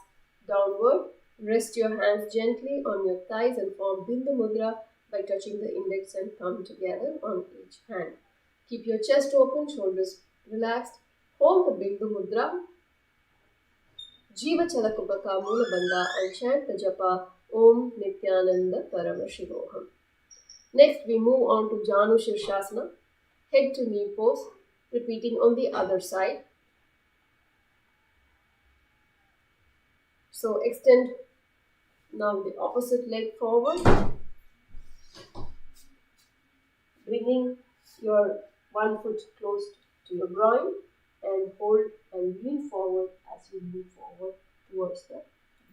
[SPEAKER 1] downward. Rest your hands gently on your thighs and form Bindu Mudra by touching the index and thumb together on each hand. Keep your chest open, shoulders relaxed. Hold the Bindu Mudra, Jiva Chalakubhaka Mula Bandha, and chant the japa Om Nithyananda Paramashivoham. Next, we move on to Janu Shirshasana, head to knee pose, repeating on the other side. So extend now the opposite leg forward, bringing your one foot close to your groin, and hold and lean forward as you move forward towards the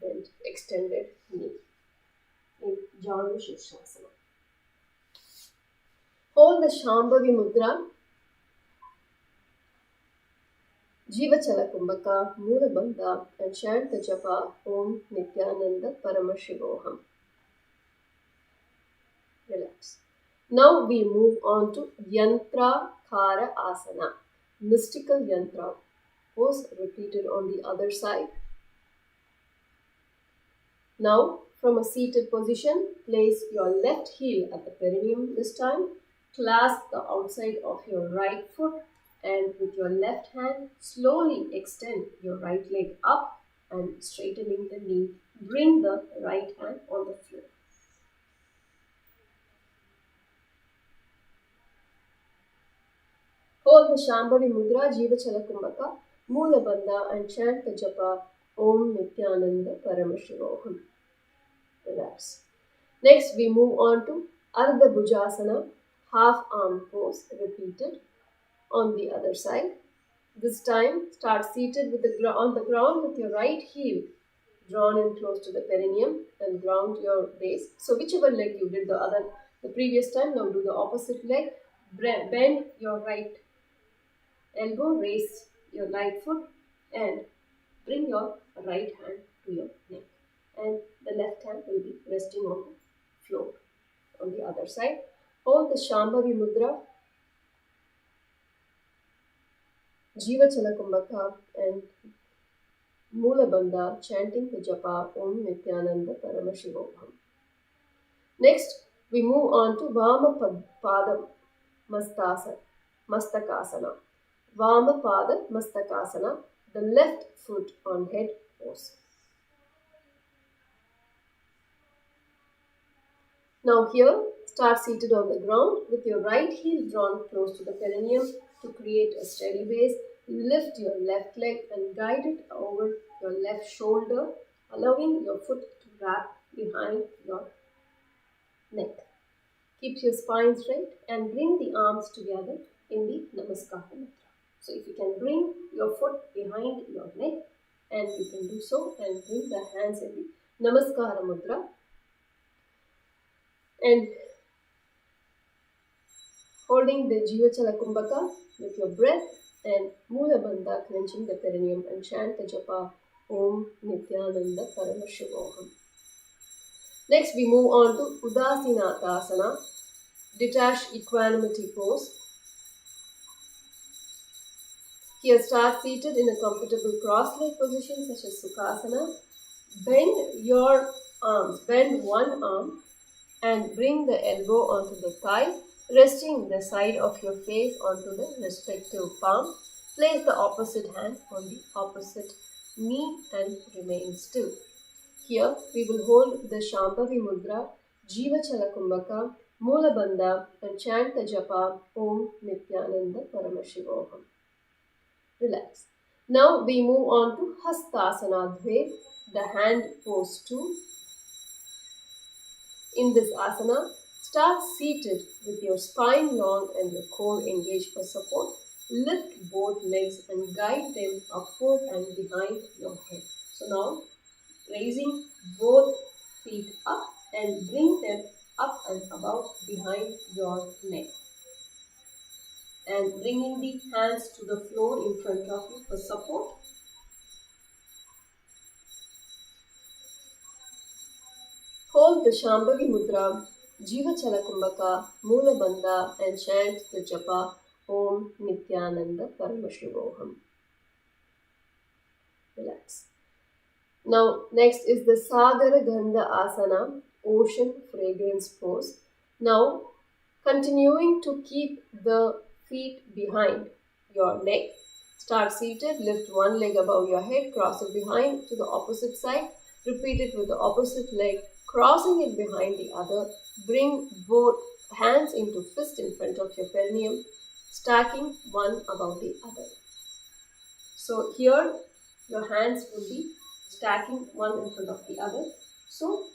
[SPEAKER 1] bent extended knee in Janu Shirshasana. Hold the Shambhavi Mudra, Jivachala Kumbhaka, Mula Bandha, and chant the japa Om Nithyananda Paramashivoham. Relax. Now we move on to Yantra Kara Asana, mystical yantra pose repeated on the other side. Now, from a seated position, place your left heel at the perineum this time. Clasp the outside of your right foot and with your left hand, slowly extend your right leg up and straightening the knee. Bring the right hand on the floor. Hold the Shambhavi Mudra, Jivachala Kumbhaka, Mula Bandha, and chant the japa Om Nithyananda Paramashivoham. Relax. Next, we move on to Ardha Bhujasana, half arm pose repeated on the other side. This time, start seated on the ground with your right heel drawn in close to the perineum and ground your base. So whichever leg you did the previous time, now do the opposite leg. Bend your right elbow, raise your right foot and bring your right hand to your neck. And the left hand will be resting on the floor on the other side. Hold the Shambhavi Mudra, Jivachala Kumbhaka, and Mula Bandha, chanting the japa Om Nithyananda Paramashivoham. Next, we move on to Vama Pada Mastakasana. Vama Pada Mastakasana, the left foot on head pose. Now here, start seated on the ground with your right heel drawn close to the perineum to create a steady base. Lift your left leg and guide it over your left shoulder, allowing your foot to wrap behind your neck. Keep your spine straight and bring the arms together in the Namaskara Mudra. So if you can bring your foot behind your neck, and you can do so and bring the hands in the Namaskara Mudra. And holding the Jivachala Kumbhaka with your breath and Mula Bandha, clenching the perineum, and chant the japa Om Nithyananda Paramashivoham. Next, we move on to Udasinatasana, detached equanimity pose. Here, start seated in a comfortable cross-leg position such as Sukhasana. Bend your arms, bend one arm and bring the elbow onto the thigh, resting the side of your face onto the respective palm. Place the opposite hand on the opposite knee and remain still. Here, we will hold the Shambhavi Mudra, Jivachala Kumbhaka, Mula Bandha, and chant the japa Om Nithyananda Paramashivoham. Relax. Now we move on to Hastasana Dve, the hand pose 2. In this asana, start seated with your spine long and your core engaged for support. Lift both legs and guide them upward and behind your head. So now, raising both feet up and bring them up and above behind your neck. And bringing the hands to the floor in front of you for support. Hold the Shambhavi Mudra, Jiva Chalakumbhaka, Mula Bandha and chant the japa Om Nithyananda Paramashivoham. Relax. Now next is the Sagara Gandha Asana, ocean fragrance pose. Now continuing to keep the feet behind your neck. Start seated, lift one leg above your head, cross it behind to the opposite side. Repeat it with the opposite leg, crossing it behind the other. Bring both hands into fist in front of your perineum, stacking one above the other. So here your hands will be stacking one in front of the other. So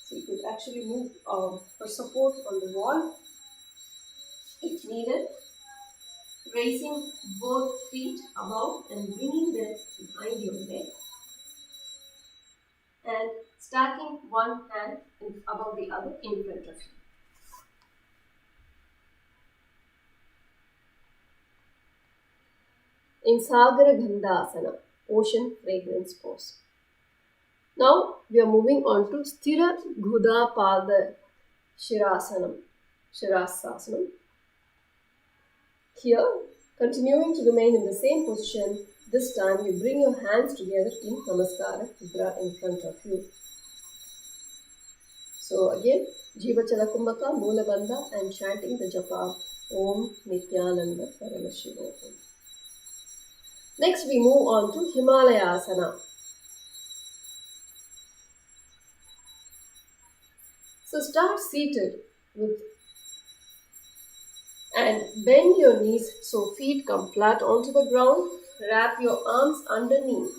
[SPEAKER 1] you could actually move for support on the wall if needed. Raising both feet above and bringing them behind your neck. And stacking one hand above the other in front of you. In Sagara Gandha Asana, ocean fragrance pose. Now we are moving on to Sthira Ghuda Pada Shirasanam. Here, continuing to remain in the same position, this time you bring your hands together in Namaskara Mudra in front of you. So again, Jiva Chalakumbhaka, Mula Bandha and chanting the japa Om Nithyananda Paramashivoham. Next we move on to Himalaya Asana. So start seated and bend your knees so feet come flat onto the ground. Wrap your arms underneath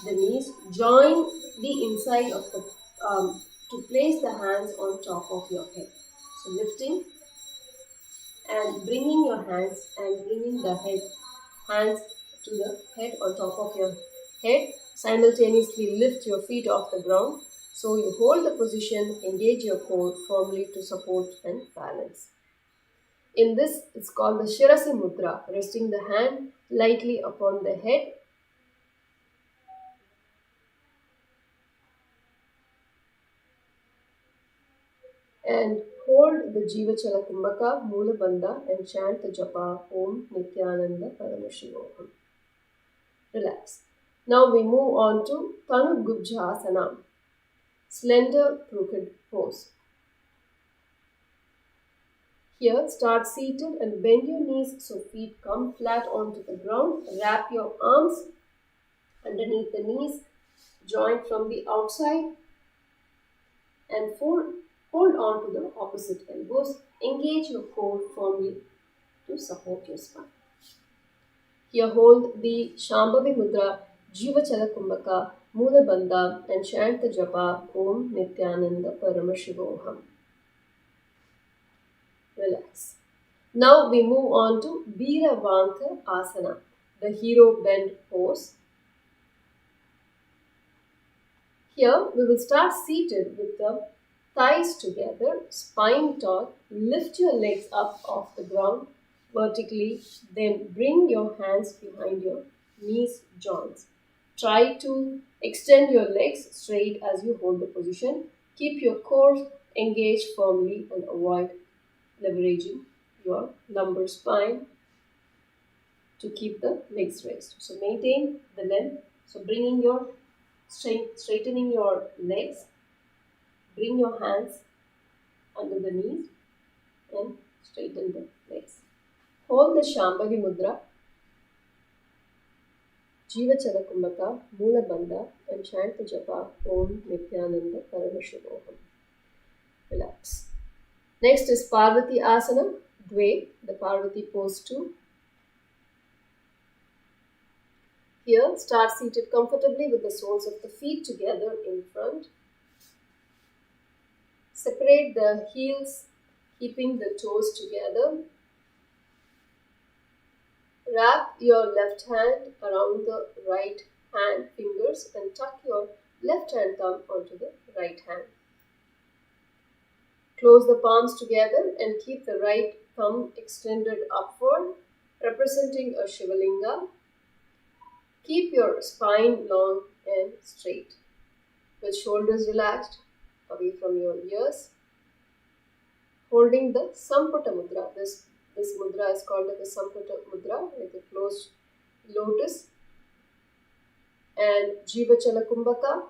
[SPEAKER 1] the knees. Join the inside of the to place the hands on top of your head. So lifting and bringing your hands and bringing the hands to the head on top of your head. Simultaneously lift your feet off the ground. So you hold the position, engage your core firmly to support and balance. In this, it's called the Shirasi Mudra, resting the hand lightly upon the head. And hold the Jiva Chalakumbhaka, Mula Bandha and chant the japa Om Nithyananda Paramashivoham. Relax. Now we move on to Tanu Gujjasana, slender crooked pose. Here, start seated and bend your knees so feet come flat onto the ground. Wrap your arms underneath the knees, join from the outside and hold on to the opposite elbows. Engage your core firmly to support your spine. Here, hold the Shambhavi Mudra, Jiva Chalakumbhaka, Mula Bandha and chant the japa Om Nithyananda Paramashivoham. Relax. Now we move on to Veeravanka Asana, the hero bend pose. Here we will start seated with the thighs together, spine taut. Lift your legs up off the ground vertically, then bring your hands behind your knees joints. Try to extend your legs straight as you hold the position. Keep your core engaged firmly and avoid leveraging your lumbar spine to keep the legs raised. So maintain the length. So straightening your legs. Bring your hands under the knees and straighten the legs. Hold the Shambhavi Mudra, Jiva Chalakumbhaka, Mula Bandha and chant the japa Om Nithyananda Paramashivoham. Relax. Next is Parvati Asana, Dve, the Parvati pose 2. Here, start seated comfortably with the soles of the feet together in front. Separate the heels, keeping the toes together. Wrap your left hand around the right hand fingers and tuck your left hand thumb onto the right hand. Close the palms together and keep the right thumb extended upward, representing a Shivalinga. Keep your spine long and straight, with shoulders relaxed away from your ears. Holding the Samputa Mudra. This mudra is called the Samputa Mudra, like a closed lotus. And Jiva Chala Kumbhaka,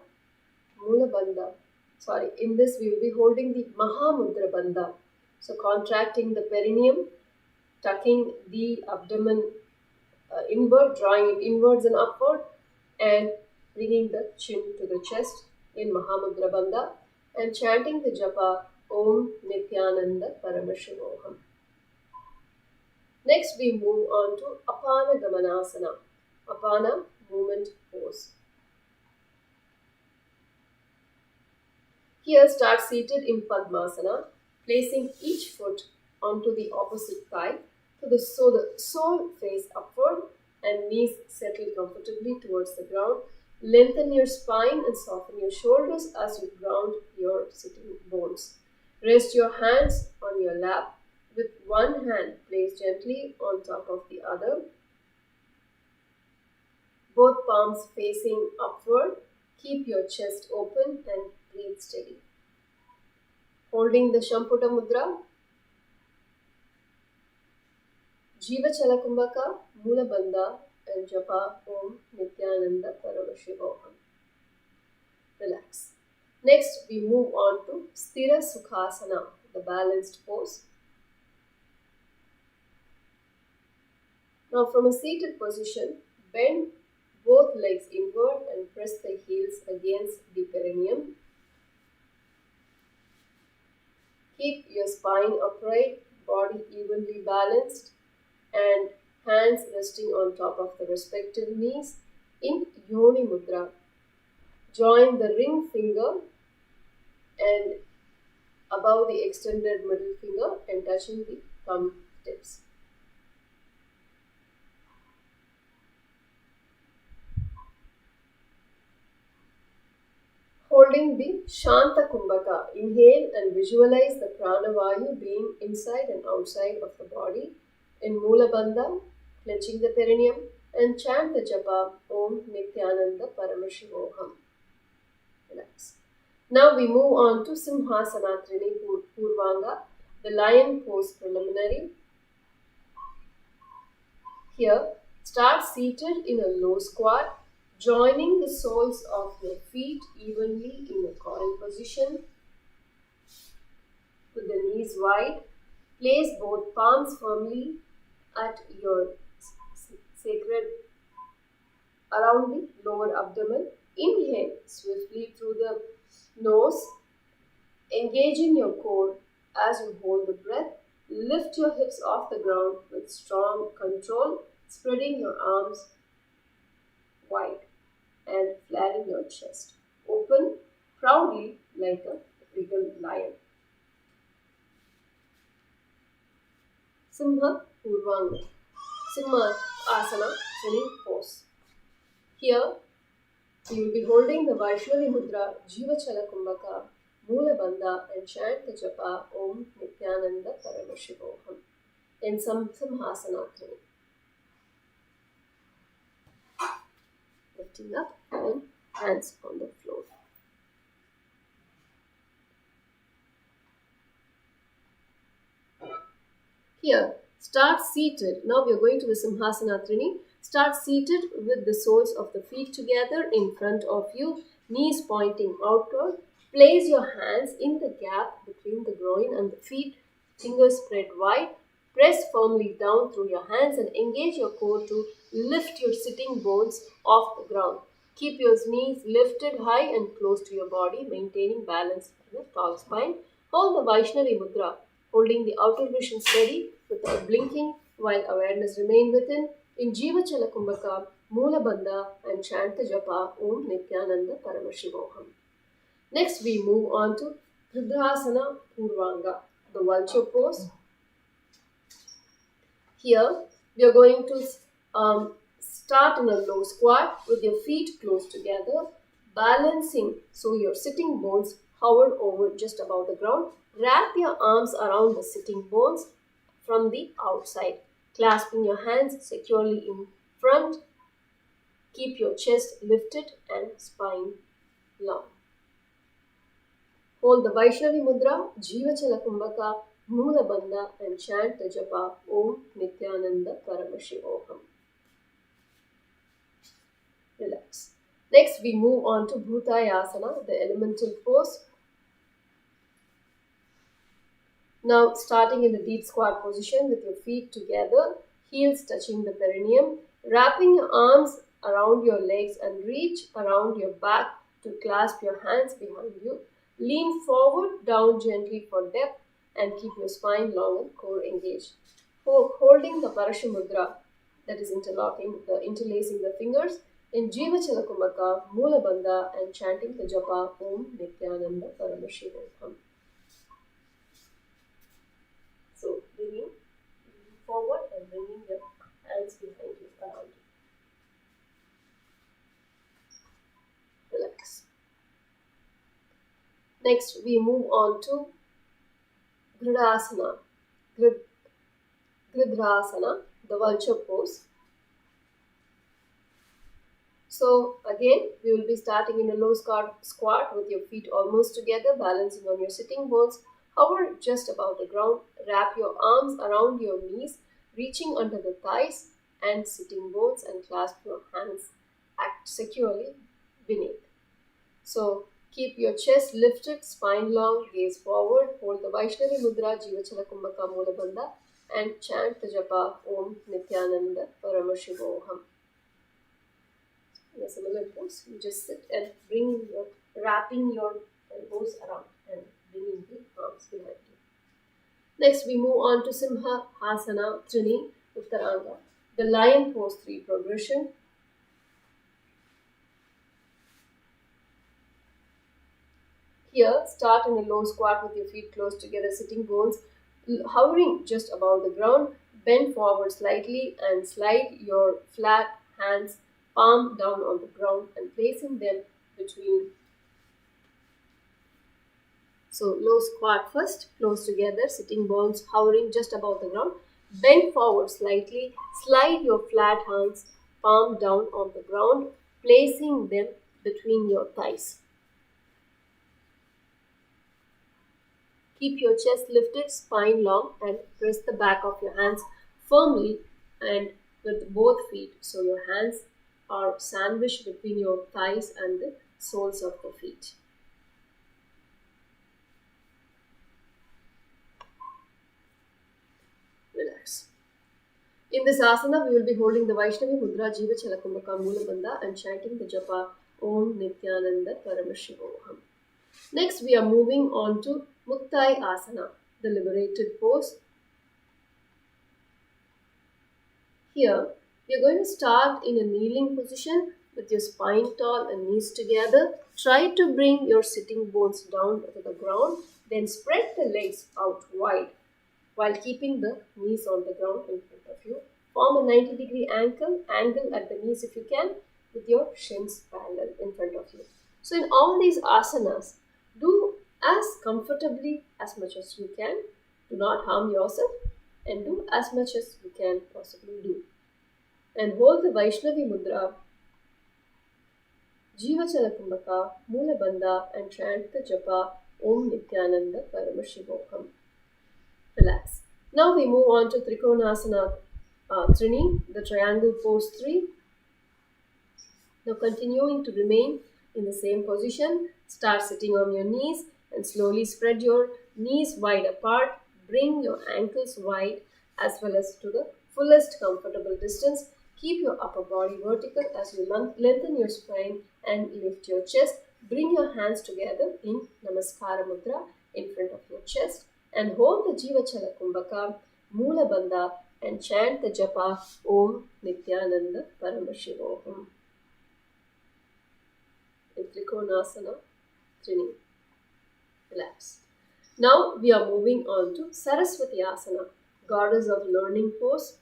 [SPEAKER 1] Mula Bandha. In this we will be holding the Mahamudra Bandha. So contracting the perineum, tucking the abdomen inward, drawing it inwards and upward, and bringing the chin to the chest in Mahamudra Bandha, and chanting the japa Om Nithyananda Paramashivoham. Next we move on to Apana Gamanasana, Apana movement pose. Here start seated in Padmasana, placing each foot onto the opposite thigh so the sole face upward and knees settle comfortably towards the ground. Lengthen your spine and soften your shoulders as you ground your sitting bones. Rest your hands on your lap with one hand placed gently on top of the other. Both palms facing upward. Keep your chest open and breathe steady. Holding the Samputa Mudra, Jiva Chala Kumbhaka, Mula Bandha, and Japa Om Nithyananda Paramashivoham. Relax. Next, we move on to Sthira Sukhasana, the balanced pose. Now, from a seated position, bend both legs inward and press the heels against the perineum. Keep your spine upright, body evenly balanced, and hands resting on top of the respective knees in Yoni Mudra. Join the ring finger and above the extended middle finger and touching the thumb tips. Holding the Shanta Kumbhaka, inhale and visualize the Pranavayu being inside and outside of the body. In Mula Bandha, clenching the perineum, and chant the japa Om Nithyananda Paramashivoham. Relax. Now we move on to Simhasana Trini Purvanga, the lion pose preliminary. Here, start seated in a low squat, joining the soles of your feet evenly in a coil position with the knees wide. Place both palms firmly at your sacred around the lower abdomen. Inhale swiftly through the nose, engaging your core as you hold the breath. Lift your hips off the ground with strong control, spreading your arms wide and flaring your chest. Open proudly like a regal lion. Simha Purvanga, Simha Asana, Trini pose. Here, you will be holding the Vaishnavi Mudra, Jiva Chala Kumbhaka, Mula Bandha, and chant the japa Om Nithyananda Paramashivoham in Simhasana Trini. Lifting up and hands on the floor. Here, start seated. Now we are going to the Simhasana Trini. Start seated with the soles of the feet together in front of you, knees pointing outward. Place your hands in the gap between the groin and the feet, fingers spread wide. Press firmly down through your hands and engage your core to lift your sitting bones off the ground. Keep your knees lifted high and close to your body, maintaining balance in a tall spine. Hold the Vaishnavi Mudra, holding the outer vision steady without blinking while awareness remain within. In Jiva Chala Kumbhaka, Mula Bandha, and chant the japa Om Nithyananda Paramashivoham. Next we move on to Hridrasana Purvanga, the vulture pose. Here we are going to start in a low squat with your feet close together. balancing so your sitting bones hover over just above the ground. Wrap your arms around the sitting bones from the outside, clasping your hands securely in front. Keep your chest lifted and spine long. Hold the Vaishnavi Mudra, Jivachala Kumbhaka, Moola Bandha, and chant the japa Om Nithyananda Paramashivoham. Relax. Next, we move on to Bhutayasana, the elemental pose. Now, starting in the deep squat position with your feet together, heels touching the perineum, wrapping your arms around your legs and reach around your back to clasp your hands behind you. Lean forward, down gently for depth, and keep your spine long and core engaged. Holding the Parashu Mudra, that is interlacing the fingers, in Jivachala Kumbhaka, Moola Bandha, and chanting the japa Om Nithyananda Paramashivoham. So, bringing forward and bringing your hands behind you around you. Relax. Next, we move on to Gridasana, Gridrasana, the vulture pose. So, again, we will be starting in a low squat with your feet almost together, balancing on your sitting bones. Hover just above the ground. Wrap your arms around your knees, reaching under the thighs and sitting bones, and clasp your hands securely beneath. So, keep your chest lifted, spine long, gaze forward. Hold the Vaishnavi Mudra, Jivachala Kumbhaka Moola Bandha, and chant the japa Om Nithyananda Paramashivoham. In a similar pose, you just sit and wrapping your elbows around and bringing the arms behind you. Next, we move on to Simha Hasana Trini Uttaranga, the lion pose 3 progression. Here, start in a low squat with your feet close together, sitting bones hovering just above the ground. Bend forward slightly and slide your flat hands palm down on the ground and placing them between. So, low squat first, close together, sitting bones hovering just above the ground. Bend forward slightly, slide your flat hands palm down on the ground, placing them between your thighs. Keep your chest lifted, spine long, and press the back of your hands firmly and with both feet. So your hands are sandwiched between your thighs and the soles of the feet. Relax. In this asana, we will be holding the Vaishnavi Mudra, Jivachala Kumbhaka Moola Bandha, and chanting the japa Om Nithyananda Paramashivoham. Next, we are moving on to Muktai Asana, the liberated pose. Here, we are going to start in a kneeling position with your spine tall and knees together. Try to bring your sitting bones down to the ground. Then spread the legs out wide while keeping the knees on the ground in front of you. Form a 90-degree angle at the knees if you can, with your shins parallel in front of you. So in all these asanas, do as comfortably as much as you can. Do not harm yourself and do as much as you can possibly do. And hold the Vaishnavi Mudra, Jivachala Kumbhaka, Moola Bandha, and chant the japa Om Nithyananda Paramashivoham. Relax. Now we move on to Trikonasana Trini, the triangle pose 3. Now continuing to remain in the same position, start sitting on your knees and slowly spread your knees wide apart. Bring your ankles wide as well as to the fullest comfortable distance. Keep your upper body vertical as you lengthen your spine and lift your chest. Bring your hands together in Namaskara Mudra in front of your chest and hold the Jivachala Kumbhaka, Moola Bandha, and chant the japa Om Nithyananda Paramashivoham. In Trikonasana Trini. Relax. Now we are moving on to Saraswati Asana, Goddess of Learning pose.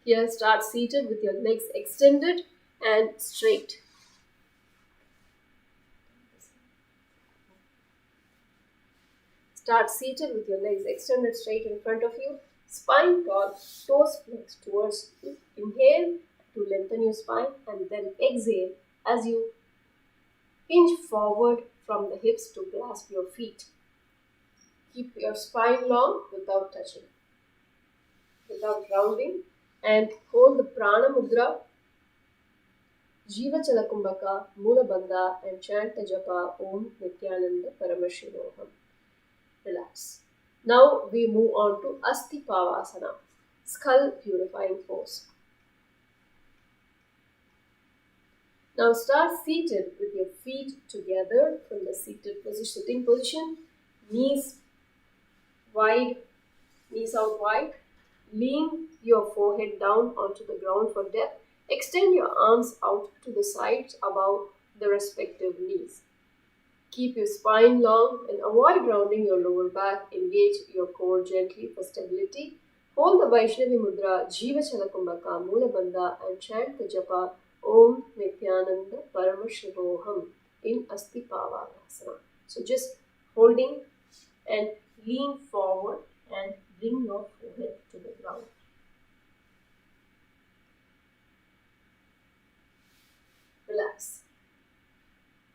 [SPEAKER 1] Here start seated with your legs extended. and straight. Start seated with your legs extended straight in front of you, spine tall, toes flexed towards you. Inhale to lengthen your spine and then exhale as you hinge forward from the hips to clasp your feet. Keep your spine long without touching, without rounding, and hold the Prana Mudra, Jiva Chalakumbhaka, Mula Bandha, and chant the japa Om Nithyananda Paramashivoham. Relax. Now we move on to Asti Pavasana, skull purifying pose. Now start seated with your feet together from the sitting position, knees wide, knees out wide. Lean your forehead down onto the ground for depth. Extend your arms out to the sides above the respective knees. Keep your spine long and avoid rounding your lower back. Engage your core gently for stability. Hold the Vaishnavi Mudra, Jiva Chalakumbhaka, Mula Bandha, and chant the japa Om Nithyananda Paramashivoham in Asti Pavasana. So just holding and lean forward and bring your forehead to the ground. Relax.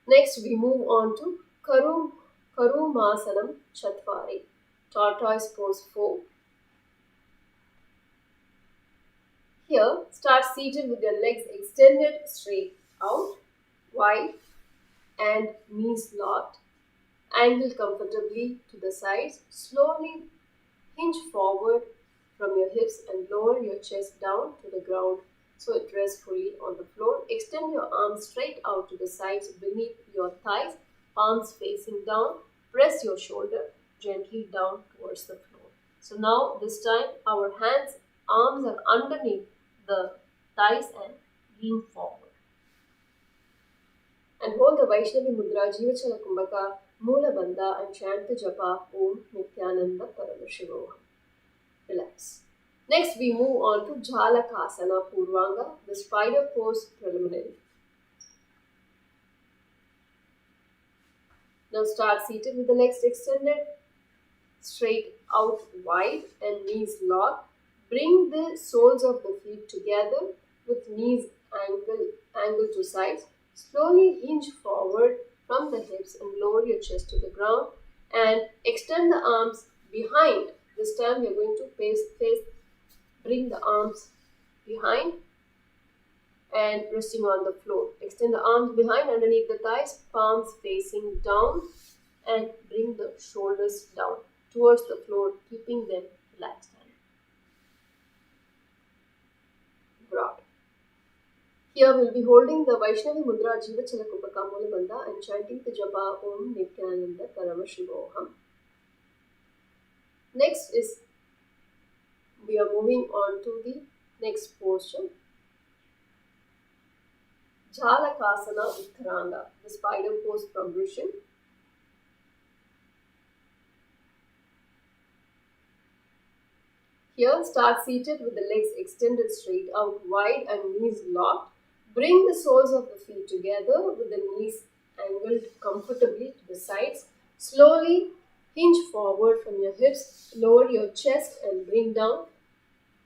[SPEAKER 1] Next, we move on to Karumasanam Chatvari, tortoise pose 4. Here, start seated with your legs extended straight out, wide, and knees locked. Angle comfortably to the sides. Slowly hinge forward from your hips and lower your chest down to the ground so it rests fully on the floor. Extend your arms straight out to the sides beneath your thighs, palms facing down. Press your shoulder gently down towards the floor. So now this time our arms are underneath the thighs and lean forward. And hold the Vaishnavi Mudra, Jiva Chalakumbhaka, Mula Bandha, and chant the japa Om Nithyananda Paramashivoham. Relax. Next, we move on to Jalakasana Purvanga, the spider pose preliminary. Now start seated with the legs extended, straight out wide and knees locked. Bring the soles of the feet together with knees angle to sides. Slowly hinge forward from the hips and lower your chest to the ground and extend the arms behind. This time we are going to bring the arms behind and resting on the floor. Extend the arms behind underneath the thighs, palms facing down, and bring the shoulders down towards the floor, keeping them relaxed and broad. Here we will be holding the Vaishnavi Mudra, Jiva Chalakumbhaka, Mula Bandha, and chanting the japa Om Nithyananda Paramashivoham. Next is, we are moving on to the next posture, Jalakasana Uttaranga, the spider pose progression. Here, start seated with the legs extended straight out wide and knees locked. Bring the soles of the feet together with the knees angled comfortably to the sides. Slowly hinge forward from your hips, lower your chest and bring down.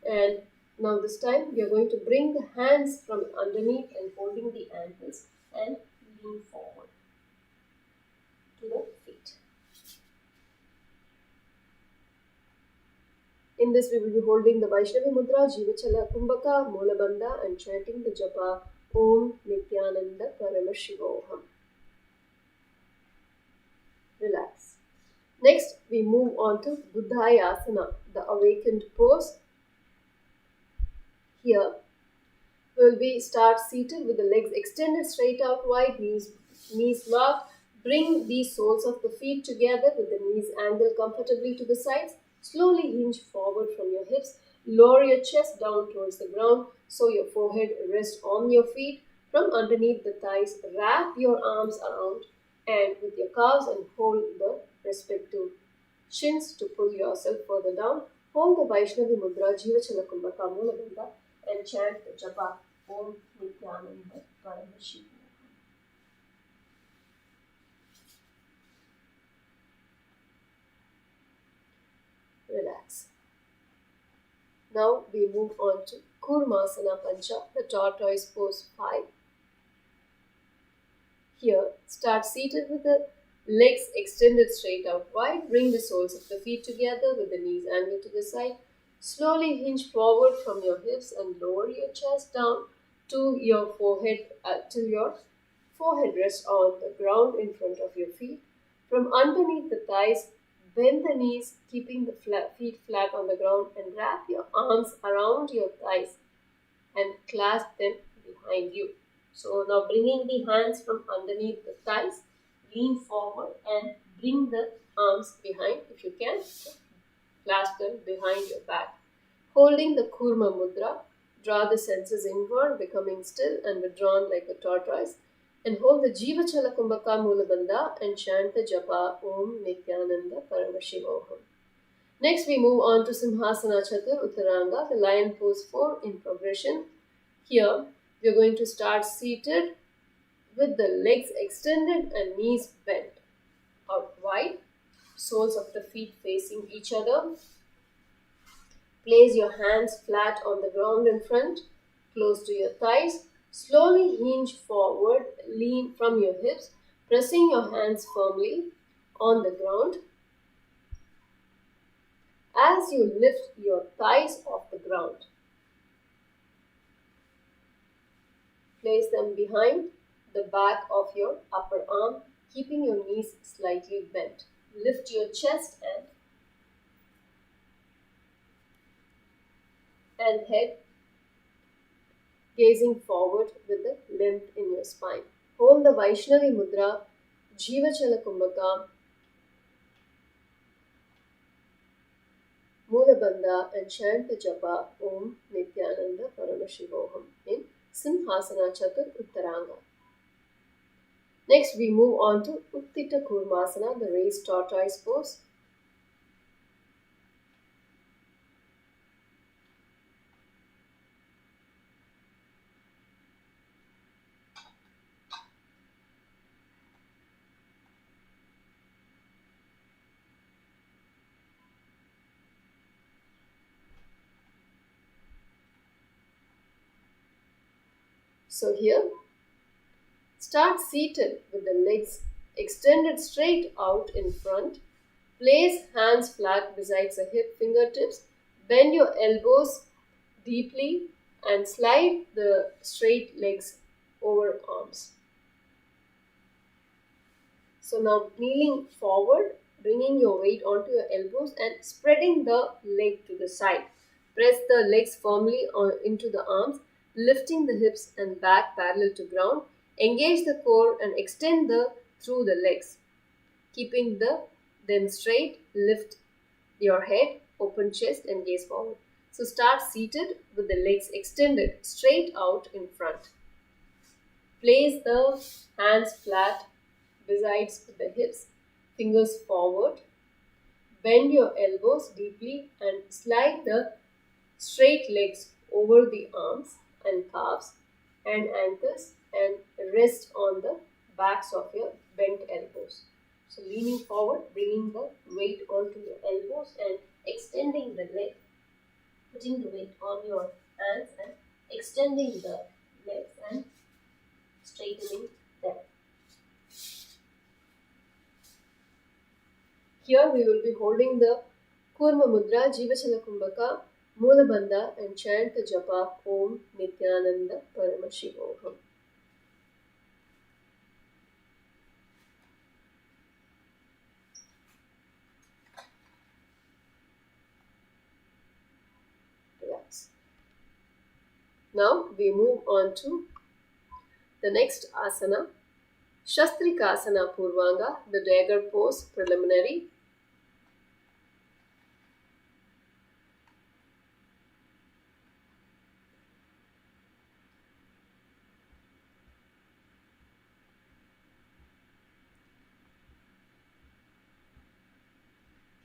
[SPEAKER 1] And now this time we are going to bring the hands from underneath and holding the ankles and lean forward to the feet. In this we will be holding the Vaishnavi Mudra, Jiva Chalakumbhaka, Mula Bandha, and chanting the japa Om Nithyananda Paramashivoham. Relax. Next we move on to Buddhayasana, the awakened pose. Here we will start seated with the legs extended straight out wide, knees locked. Bring the soles of the feet together with the knees angled comfortably to the sides. Slowly hinge forward from your hips. Lower your chest down towards the ground so your forehead rests on your feet. From underneath the thighs, wrap your arms around and with your calves and hold the respective shins to pull yourself further down. Hold the Vaishnavi Mudra, Jiva Chalakumbhaka, Mula Bandha, and chant the japa Om Nithyananda Paramashiva. Relax. Now we move on to Kurmasana Pancha, the tortoise pose 5. Here, start seated with the legs extended straight out wide. Bring the soles of the feet together with the knees angled to the side. Slowly hinge forward from your hips and lower your chest down to your forehead till your forehead rests on the ground in front of your feet. From underneath the thighs, bend the knees, keeping the feet flat on the ground, and wrap your arms around your thighs and clasp them behind you. So now bringing the hands from underneath the thighs, lean forward and bring the arms behind if you can. Clasp them behind your back. Holding the Kurma Mudra, draw the senses inward, becoming still and withdrawn like a tortoise. And hold the Jiva Chala Kumbhaka Mulabandha and chant the Japa Om Nithyananda Paramashivoham. Next, we move on to Simhasana Chatur Uttaranga, the lion pose 4 in progression. Here, we are going to start seated with the legs extended and knees bent out wide, soles of the feet facing each other. Place your hands flat on the ground in front, close to your thighs. Slowly hinge forward, lean from your hips, pressing your hands firmly on the ground. As you lift your thighs off the ground, place them behind the back of your upper arm, keeping your knees slightly bent. Lift your chest and head, gazing forward with the length in your spine. Hold the Vaishnavi Mudra, Jiva Chala Kumbhaka, Mulabandha, and chant the Japa Om Nithyananda Paramashivoham in Simhasana Chatur Uttaranga. Next, we move on to Uttita Kurmasana, the raised tortoise pose. So here, start seated with the legs extended straight out in front. Place hands flat beside the hip fingertips. Bend your elbows deeply and slide the straight legs over arms. So now kneeling forward, bringing your weight onto your elbows and spreading the leg to the side. Press the legs firmly into the arms, lifting the hips and back parallel to ground. Engage the core and extend through the legs. Keeping them straight, lift your head, open chest and gaze forward. So start seated with the legs extended straight out in front. Place the hands flat besides the hips, fingers forward. Bend your elbows deeply and slide the straight legs over the arms and calves and ankles and rest on the backs of your bent elbows. So leaning forward, bringing the weight onto your elbows and extending the leg, putting the weight on your hands and extending the legs and straightening them. Here we will be holding the Kurma Mudra, Jiva Chala Kumbhaka, Mulabandha and chant the Japa Om Nithyananda Paramashivoham. Relax. Now we move on to the next asana, Shastrikasana Purvanga, the dagger pose preliminary.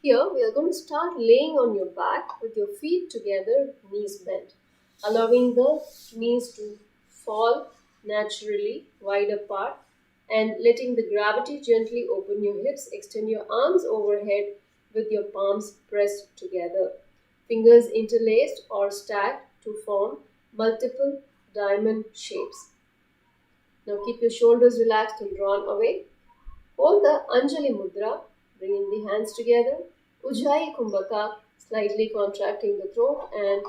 [SPEAKER 1] Here we are going to start laying on your back with your feet together, knees bent, allowing the knees to fall naturally wide apart and letting the gravity gently open your hips. Extend your arms overhead with your palms pressed together. Fingers interlaced or stacked to form multiple diamond shapes. Now keep your shoulders relaxed and drawn away. Hold the Anjali Mudra, bringing the hands together. Ujjayi Kumbhaka, slightly contracting the throat, and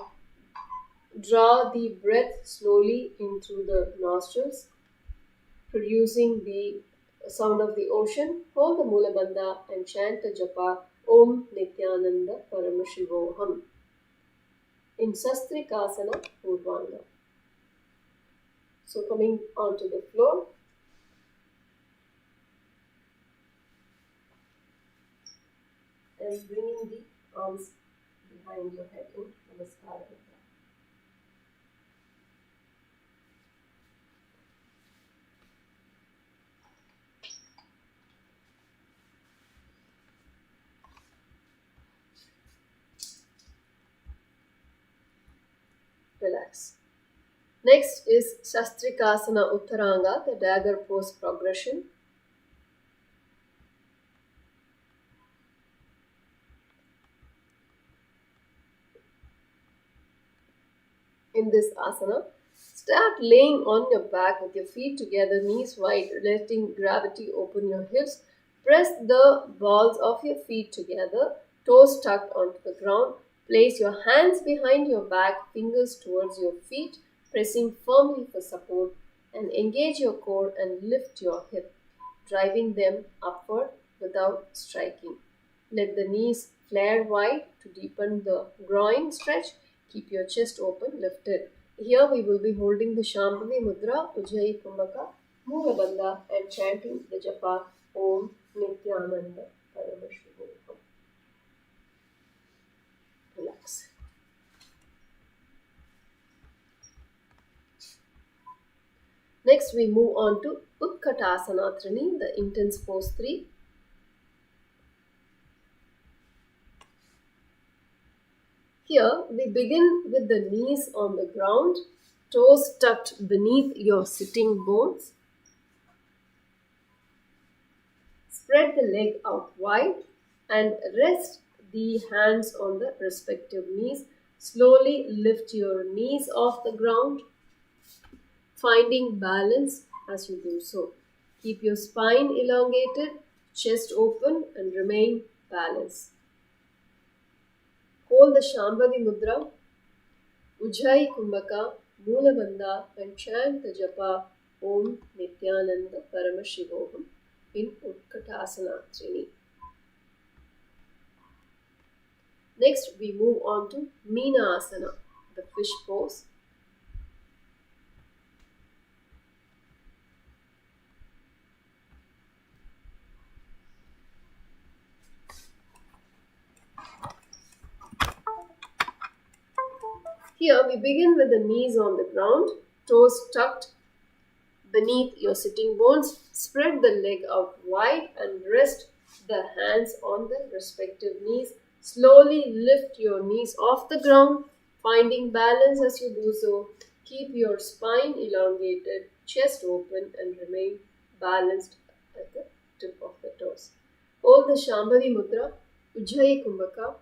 [SPEAKER 1] draw the breath slowly in through the nostrils, producing the sound of the ocean. Hold the Mula Bandha and chant the japa Om Nithyananda Paramashivoham in Sastrikasana Purvanga. So coming onto the floor, and bringing the arms behind your head in Namaskara. Relax. Next is Shastrikasana Uttaranga, the dagger pose progression. In this asana, start laying on your back with your feet together, knees wide, letting gravity open your hips. Press the balls of your feet together, toes tucked onto the ground. Place your hands behind your back, fingers towards your feet, pressing firmly for support, and engage your core and lift your hip, driving them upward without striking. Let the knees flare wide to deepen the groin stretch. Keep your chest open, lifted. Here we will be holding the Shambhavi Mudra, Ujjayi Kumbhaka, Mula Bandha, and chanting the japa Om Nithyananda Paramashivoham. Relax. Next we move on to Utkatasana Trini, the intense pose 3. Here we begin with the knees on the ground, toes tucked beneath your sitting bones. Spread the leg out wide and rest the hands on the respective knees. Slowly lift your knees off the ground, finding balance as you do so. Keep your spine elongated, chest open, and remain balanced. Hold the Shambhavi Mudra, Ujjayi Kumbhaka, Mula Bandha, and chant the japa Om Nithyananda Paramashivoham in Utkatasana Trini. Next, we move on to Meena Asana, the fish pose. Here we begin with the knees on the ground, toes tucked beneath your sitting bones. Spread the leg out wide and rest the hands on the respective knees. Slowly lift your knees off the ground, finding balance as you do so. Keep your spine elongated, chest open, and remain balanced at the tip of the toes. Hold the Shambhavi Mudra, Ujjayi Kumbhaka,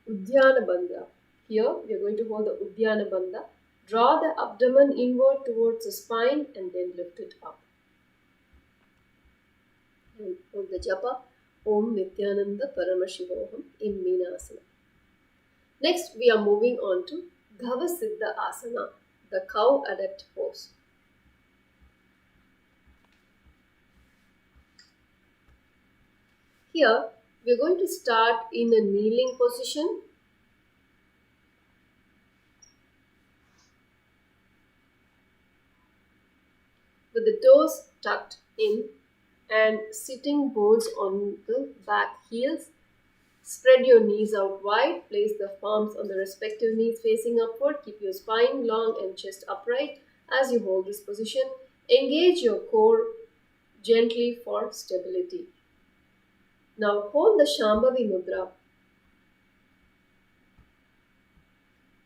[SPEAKER 1] Uddiyana Bandha. Here we are going to hold the Uddiyana Bandha. Draw the abdomen inward towards the spine and then lift it up. And hold the japa Om Nithyananda Paramashivoham in Meena Asana. Next we are moving on to Bhavasiddha Asana, the cow adept pose. Here we are going to start in a kneeling position. With the toes tucked in and sitting bones on the back heels. Spread your knees out wide. Place the palms on the respective knees facing upward. Keep your spine long and chest upright as you hold this position. Engage your core gently for stability. Now hold the Shambhavi Mudra,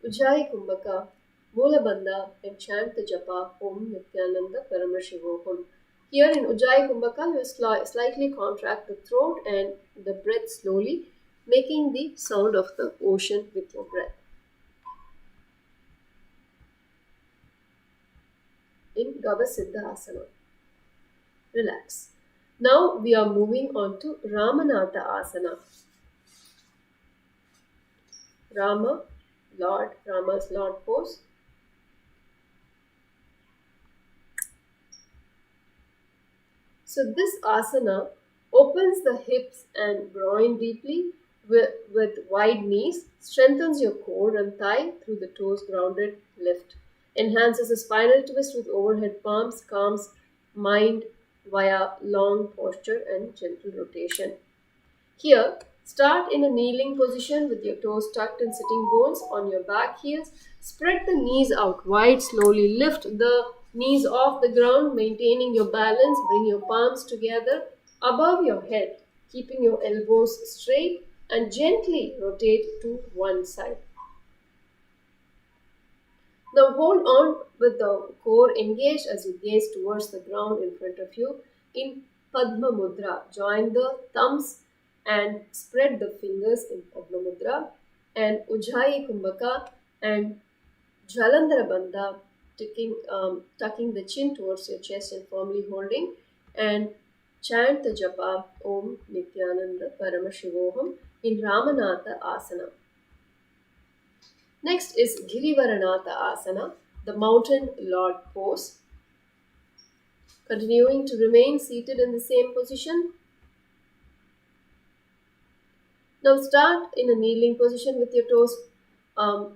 [SPEAKER 1] Ujjayi Kumbhaka, Mula Bandha, and chant the japa Om Nithyananda Paramashivoham. Here in Ujjayi Kumbhaka, you slightly contract the throat and the breath slowly, making the sound of the ocean with your breath. In Gavasiddha Asana. Relax. Now we are moving on to Ramanatha Asana. Rama's Lord pose. So this asana opens the hips and groin deeply with wide knees, strengthens your core and thigh through the toes grounded lift, enhances a spinal twist with overhead palms, calms mind via long posture and gentle rotation. Here, start in a kneeling position with your toes tucked and sitting bones on your back heels. Spread the knees out wide, slowly lift the knees off the ground, maintaining your balance. Bring your palms together above your head, keeping your elbows straight and gently rotate to one side. Now hold on with the core engaged as you gaze towards the ground in front of you in Padma Mudra. Join the thumbs and spread the fingers in Padma Mudra, and Ujjayi Kumbhaka and Jalandhara Bandha, tucking the chin towards your chest and firmly holding, and chant the japa Om Nithyananda Paramashivoham in Ramanatha Asana. Next is Girivaranatha Asana, the mountain lord pose. Continuing to remain seated in the same position. Now start in a kneeling position with your toes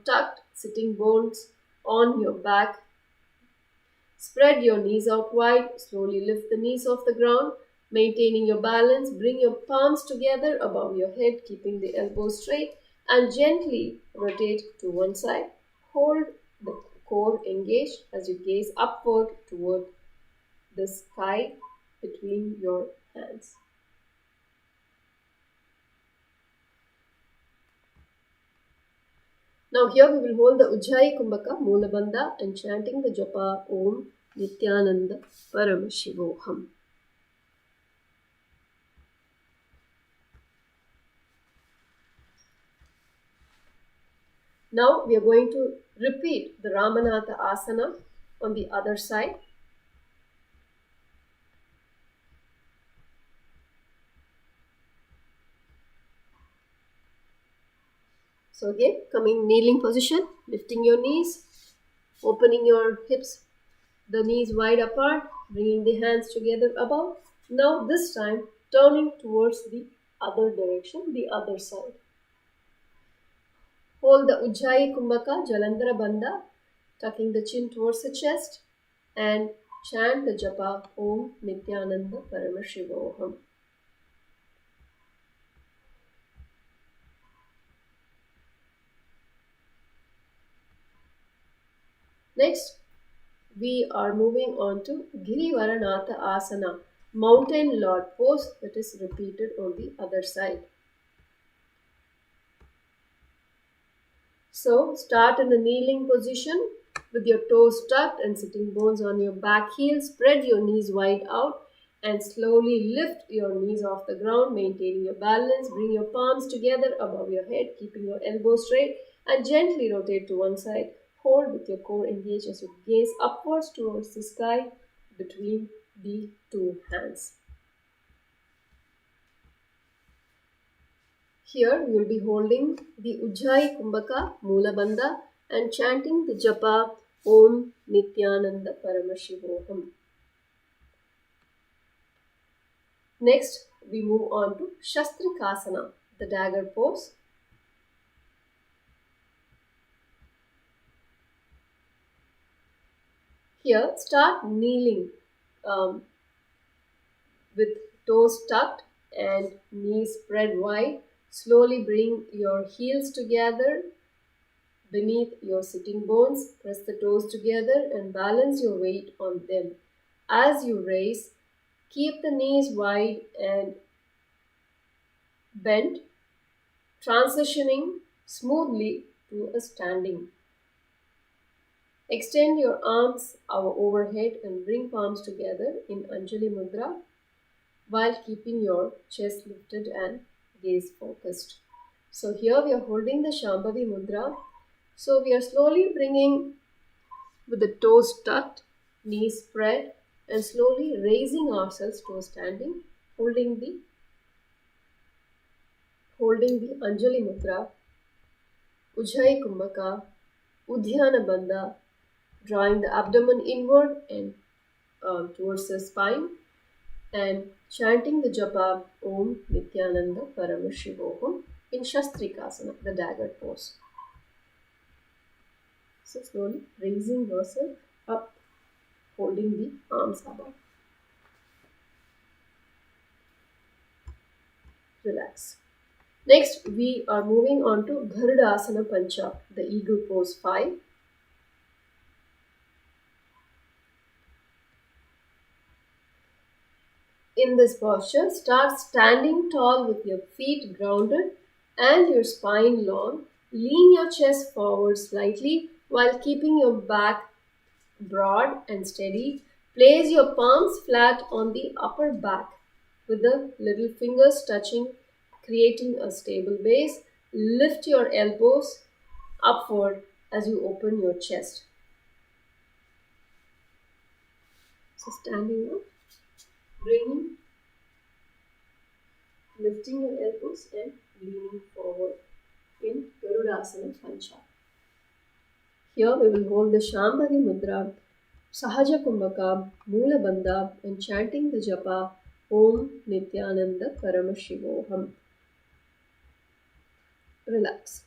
[SPEAKER 1] tucked, sitting bones on your back. Spread your knees out wide. Slowly lift the knees off the ground. Maintaining your balance, bring your palms together above your head, keeping the elbows straight, and gently rotate to one side. Hold the core engaged as you gaze upward toward the sky between your hands. Now here we will hold the Ujjayi Kumbhaka Mula Bandha and chanting the japa Om Nithyananda Paramashivoham. Now we are going to repeat the Ramanatha Asana on the other side. So again, coming kneeling position, lifting your knees, opening your hips, the knees wide apart, bringing the hands together above. Now this time, turning towards the other direction, the other side. Hold the Ujjayi Kumbhaka Jalandhara Bandha, tucking the chin towards the chest, and chant the japa Om Nithyananda Paramashivoham. Next, we are moving on to Girivaranatha Asana, mountain lord pose, that is repeated on the other side. So, start in a kneeling position with your toes tucked and sitting bones on your back heel. Spread your knees wide out and slowly lift your knees off the ground, maintaining your balance. Bring your palms together above your head, keeping your elbows straight, and gently rotate to one side. Hold with your core engaged as you gaze upwards towards the sky between the two hands. Here we will be holding the Ujjayi Kumbhaka Mula Bandha and chanting the japa Om Nithyananda Paramashivoham. Next, we move on to Shastrikasana, the dagger pose. Here, start kneeling with toes tucked and knees spread wide. Slowly bring your heels together beneath your sitting bones. Press the toes together and balance your weight on them. As you raise, keep the knees wide and bent, transitioning smoothly to a standing. Extend your arms overhead and bring palms together in Anjali Mudra while keeping your chest lifted and gaze focused. So here we are holding the Shambhavi Mudra. So we are slowly bringing with the toes tucked, knees spread, and slowly raising ourselves to a standing, holding the Anjali Mudra, Ujjayi Kumbhaka, Udhyana Bandha, drawing the abdomen inward and towards the spine, and chanting the japa Om Nithyananda Paramashivoham in Shastrikasana, the dagger pose. So slowly raising yourself up, holding the arms above. Relax. Next, we are moving on to Garudasana Pancha, the eagle pose 5. In this posture, start standing tall with your feet grounded and your spine long. Lean your chest forward slightly while keeping your back broad and steady. Place your palms flat on the upper back with the little fingers touching, creating a stable base. Lift your elbows upward as you open your chest. So standing up, lifting your elbows and leaning forward in Garudasana Pancha. Here we will hold the Shambhavi Mudra, Sahaja Kumbhaka, Moola Bandha, and chanting the japa Om Nithyananda Paramashivoham. Relax.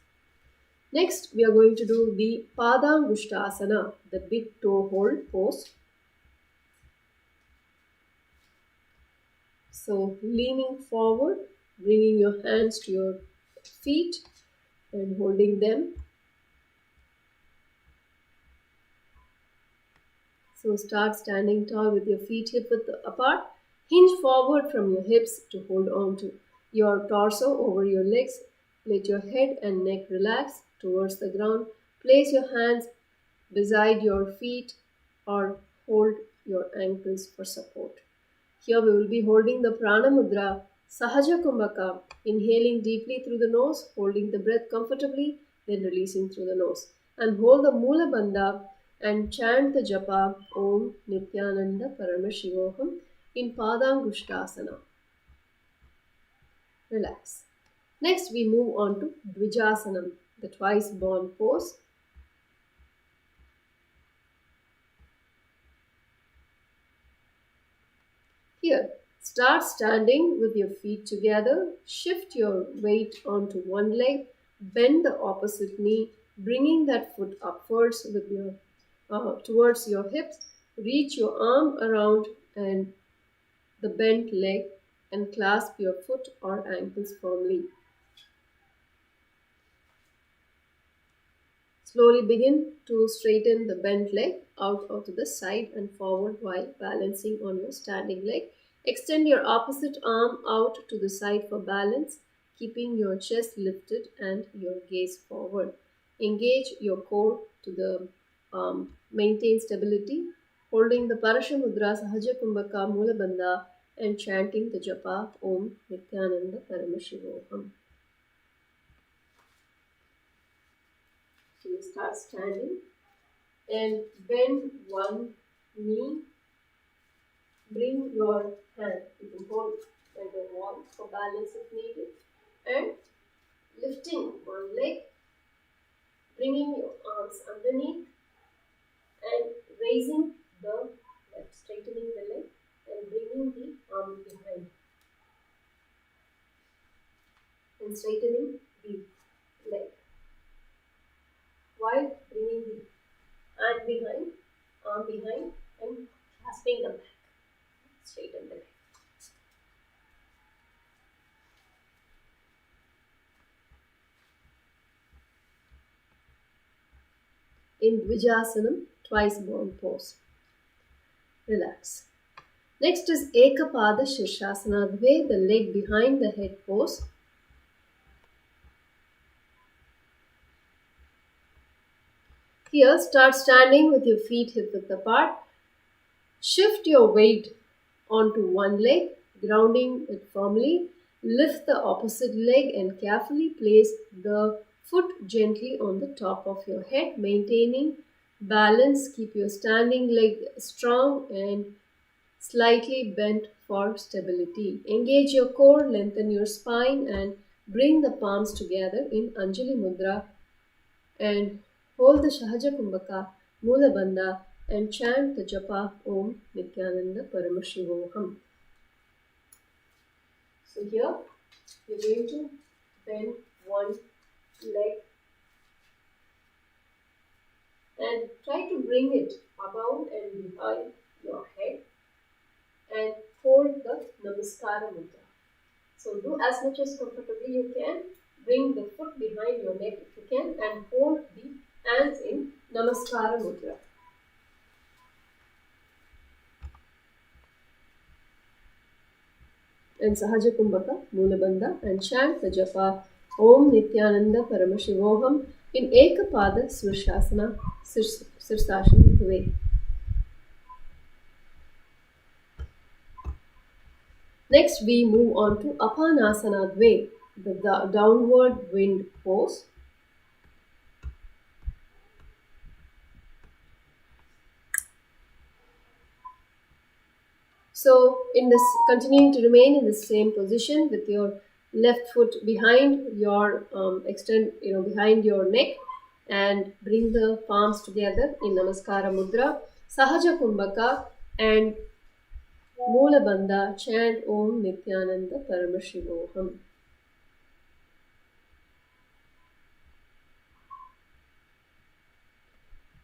[SPEAKER 1] Next, we are going to do the Padangushtasana, the big toe hold pose. So, leaning forward, bringing your hands to your feet and holding them. So, start standing tall with your feet hip width apart. Hinge forward from your hips to hold on to your torso over your legs. Let your head and neck relax towards the ground. Place your hands beside your feet or hold your ankles for support. Here we will be holding the Prana Mudra, Sahaja Kumbhaka, inhaling deeply through the nose, holding the breath comfortably, then releasing through the nose. And hold the Moola Bandha and chant the japa Om Nithyananda Paramashivoham in Padangushtasana. Relax. Next we move on to Dvijasanam, the twice born pose. Here, start standing with your feet together. Shift your weight onto one leg. Bend the opposite knee, bringing that foot upwards with your towards your hips. Reach your arm around and the bent leg and clasp your foot or ankles firmly. Slowly begin to straighten the bent leg out to the side and forward while balancing on your standing leg. Extend your opposite arm out to the side for balance, keeping your chest lifted and your gaze forward. Engage your core to the maintain stability, holding the Parasha Mudra Sahaja Kumbhaka Moola Bandha and chanting the japa Om Nithyananda Paramashivoham. So you start standing and bend one knee. Bring your hand, you can hold at the wall for balance if needed, and lifting one leg, bringing your arms underneath and raising the leg, straightening the leg and bringing the arm behind and straightening the leg while bringing the hand behind, arm behind and clasping the back. Straighten the leg. In Dvijasanam, twice born pose. Relax. Next is Ekapada Shirshasana, the leg behind the head pose. Here, start standing with your feet hip width apart. Shift your weight onto one leg, grounding it firmly. Lift the opposite leg and carefully place the foot gently on the top of your head, maintaining balance. Keep your standing leg strong and slightly bent for stability. Engage your core, lengthen your spine, and bring the palms together in Anjali Mudra and hold the Shahaja Kumbhaka, Mula Bandha, and chant the japa Om Nithyananda Paramashivoham. So here you're going to bend one leg and try to bring it above and behind your head and hold the Namaskara Mudra. So do as much as comfortably you can. Bring the foot behind your neck if you can and hold the hands in Namaskara Mudra. And Sahaja Kumbhaka, Mula Bandha, and chant the japa Om Nithyananda Paramashivoham in Ekapada Svirshasana, Sirsasana way. Next, we move on to Apanasana Dve, the downward wind pose. So, continuing to remain in the same position with your left foot behind your behind your neck, and bring the palms together in Namaskara Mudra, Sahaja Kumbhaka, and Mula Bandha. Chant Om Nithyananda Paramashivoham.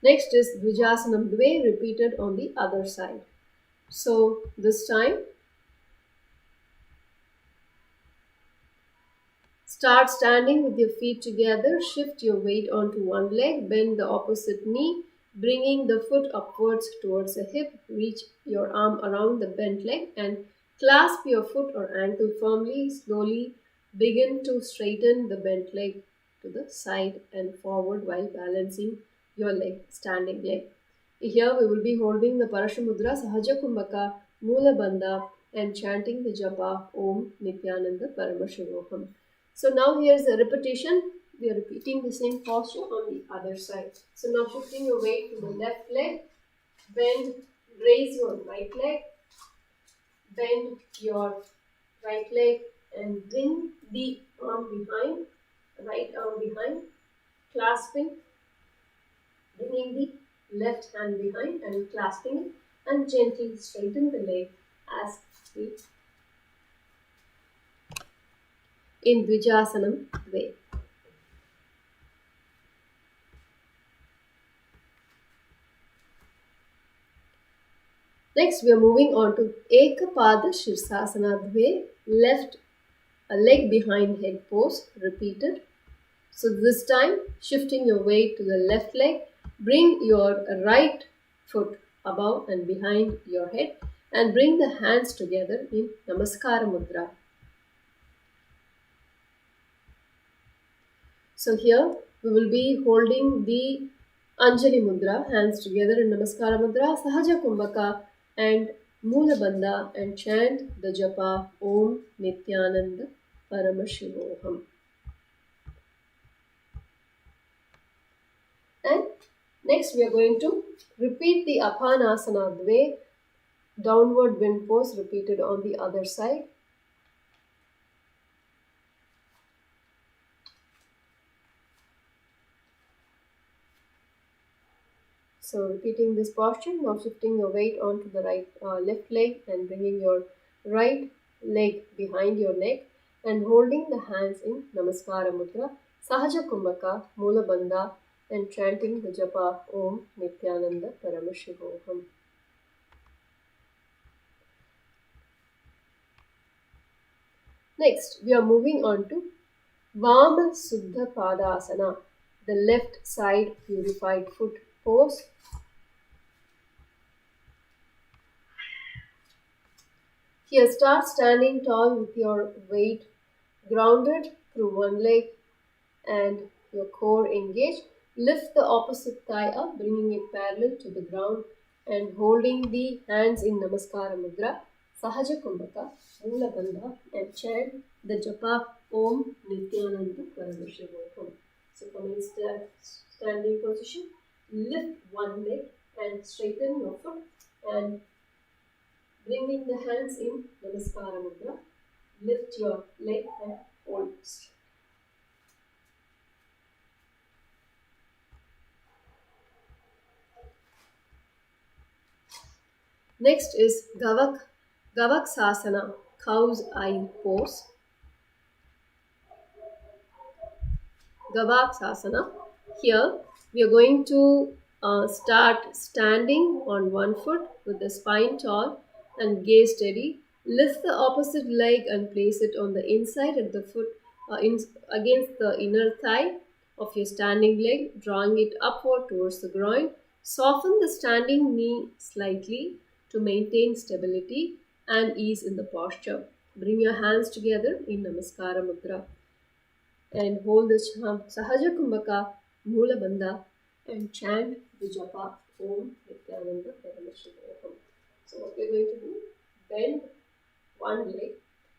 [SPEAKER 1] Next is Dvijasanam Dve, repeated on the other side. So this time, start standing with your feet together. Shift your weight onto one leg. Bend the opposite knee, bringing the foot upwards towards the hip. Reach your arm around the bent leg and clasp your foot or ankle firmly. Slowly begin to straighten the bent leg to the side and forward while balancing your leg, standing leg. Here we will be holding the Parashamudra, Sahaja Kumbhaka, Mula Bandha, and chanting the japa Om Nithyananda Paramashivoham. So now here's a repetition. We are repeating the same posture on the other side. So now shifting your weight to the left leg, bend, raise your right leg, bend your right leg and bring the arm behind, right arm behind, clasping, bringing the left hand behind and clasping it, and gently straighten the leg as we in Dvijasanam way. Next, we are moving on to Ekapada Shirsasana Dve, left leg behind head pose, repeated. So this time, shifting your weight to the left leg, bring your right foot above and behind your head and bring the hands together in Namaskara Mudra. So here we will be holding the Anjali Mudra, hands together in Namaskara Mudra, Sahaja Kumbhaka and Mula Bandha, and chant the japa Om Nithyananda Paramashivoham. And next we are going to repeat the Apanasana Dve, downward wind pose, repeated on the other side. So repeating this posture, now shifting your weight onto the left leg and bringing your right leg behind your neck and holding the hands in Namaskara Mudra, Sahaja Kumbhaka, Mula Bandha, and chanting the japa Om Nithyananda Paramashivoham. Next, we are moving on to Vama Suddha Padasana, the left side purified foot pose. Here, start standing tall with your weight grounded through one leg and your core engaged. Lift the opposite thigh up, bringing it parallel to the ground and holding the hands in Namaskara Mudra, Sahaja Kumbhaka, Moola Bandha, and chant the japa Om Nithyananda Paramashivoham. So come in standing position, lift one leg and straighten your foot and bringing the hands in Namaskara Mudra, lift your leg and hold straight. Next is Gavaksasana, cow's eye pose. Gavaksasana. Here we are going to start standing on one foot with the spine tall and gaze steady. Lift the opposite leg and place it on the inside of the foot against the inner thigh of your standing leg, drawing it upward towards the groin. Soften the standing knee slightly to maintain stability and ease in the posture. Bring your hands together in Namaskara Mudra and hold the Sahaja Kumbhaka, Moola Bandha, and chant the japa Om Nithyananda Paramashivoham. So what we are going to do, bend one leg,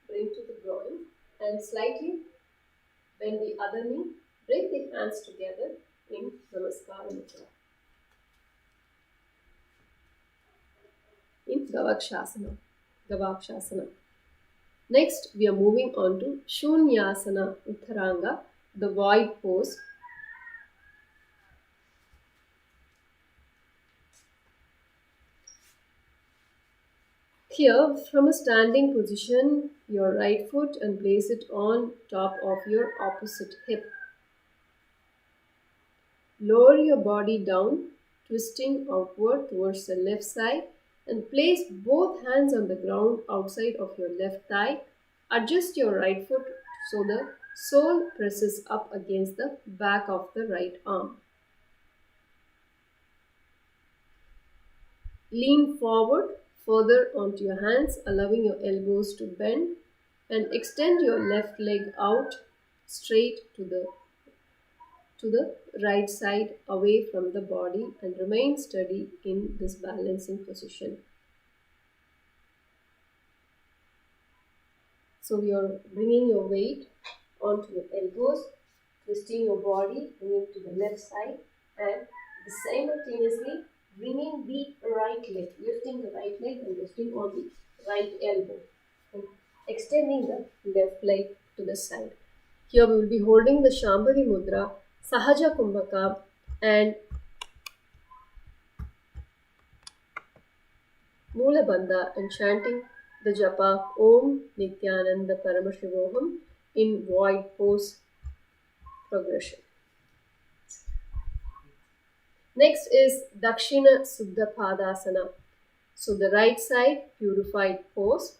[SPEAKER 1] bring to the groin, and slightly bend the other knee, bring the hands together in Namaskara Mudra. In Gavakshasana. Next, we are moving on to Shunyasana Uttaranga, the void pose. Here, from a standing position, your right foot and place it on top of your opposite hip. Lower your body down, twisting outward towards the left side, and place both hands on the ground outside of your left thigh. Adjust your right foot so the sole presses up against the back of the right arm. Lean forward further onto your hands, allowing your elbows to bend, and extend your left leg out straight to the right side away from the body and remain steady in this balancing position. So you are bringing your weight onto your elbows, twisting your body, bringing to the left side, and simultaneously bringing the right leg, lifting the right leg and lifting on the right elbow, and extending the left leg to the side. Here we will be holding the Shambhavi Mudra, Sahaja Kumbhaka, and Moola Bandha, and chanting the japa Om Nithyananda Paramashivoham in void pose progression. Next is Dakshina Suddha Padasana. So the right side purified pose.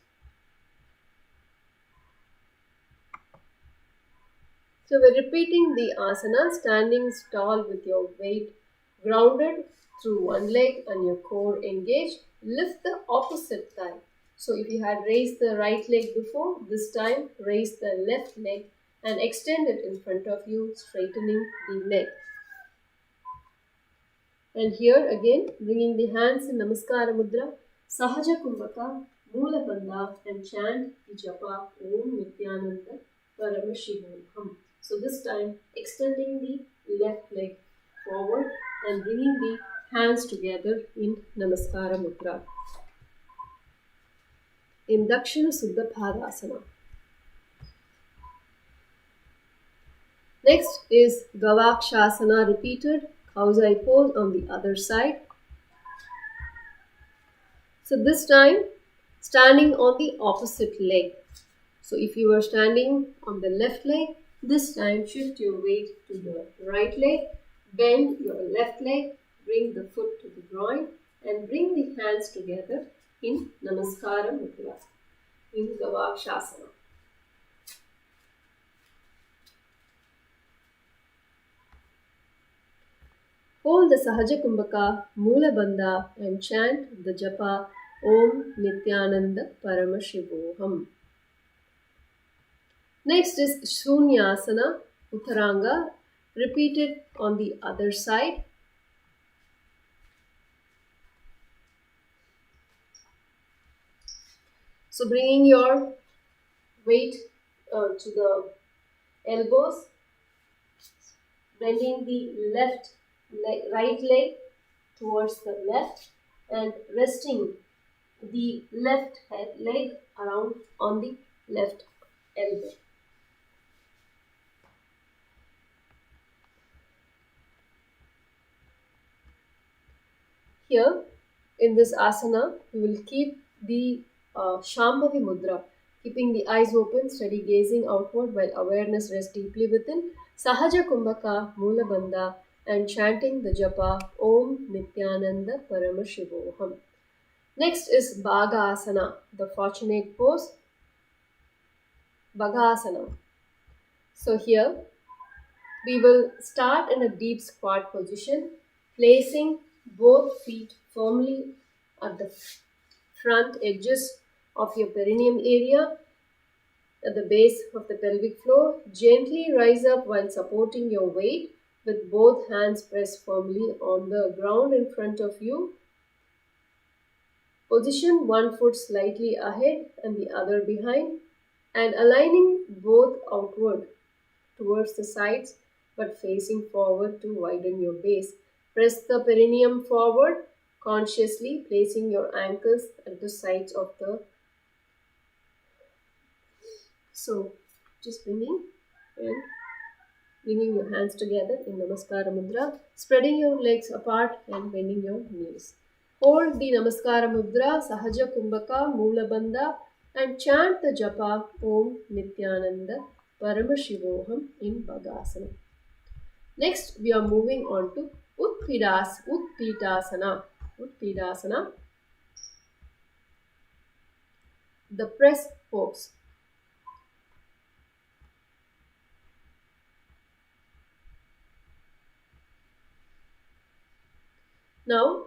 [SPEAKER 1] So we're repeating the asana, standing tall with your weight grounded through one leg and your core engaged. Lift the opposite thigh. So if you had raised the right leg before, this time raise the left leg and extend it in front of you, straightening the leg. And here again, bringing the hands in Namaskara Mudra, Sahaja Kumbhaka, Moola Bandha, and chant the japa Om Nithyananda Paramashivoham. So this time, extending the left leg forward and bringing the hands together in Namaskara Mudra. In Dakshina Suddha Padasana. Next is Gavakshasana repeated, cow's eye pose on the other side. So this time, standing on the opposite leg. So if you are standing on the left leg, this time shift your weight to the right leg, bend your left leg, bring the foot to the groin, and bring the hands together in Namaskara Mudra, in Gavakshasana. Hold the Sahaja Kumbhaka, Moola Bandha, and chant the japa Om Nithyananda Paramashivoham. Next is Shunyasana Uttaranga, Repeat it on the other side. So bringing your weight to the elbows, bending the right leg towards the left and resting the left leg around on the left elbow. Here in this asana, we will keep the Shambhavi Mudra, keeping the eyes open, steady gazing outward while awareness rests deeply within. Sahaja Kumbhaka, Mula Bandha, and chanting the japa Om Nithyananda Parama Shivoham. Next is Bhaga Asana, the fortunate pose. Bhagasana. So here we will start in a deep squat position, placing both feet firmly at the front edges of your perineum area at the base of the pelvic floor. Gently rise up while supporting your weight with both hands pressed firmly on the ground in front of you. Position one foot slightly ahead and the other behind and aligning both outward towards the sides but facing forward to widen your base. Press the perineum forward, consciously placing your ankles at the sides of the. So, just bringing your hands together in Namaskara Mudra, spreading your legs apart and bending your knees. Hold the Namaskara Mudra, Sahaja Kumbhaka, Mula Bandha, and chant the japa Om Nithyananda Parama Shivoham in Bhagasana. Next, we are moving on to Utpitasana. Utpitasana, the press pose. Now,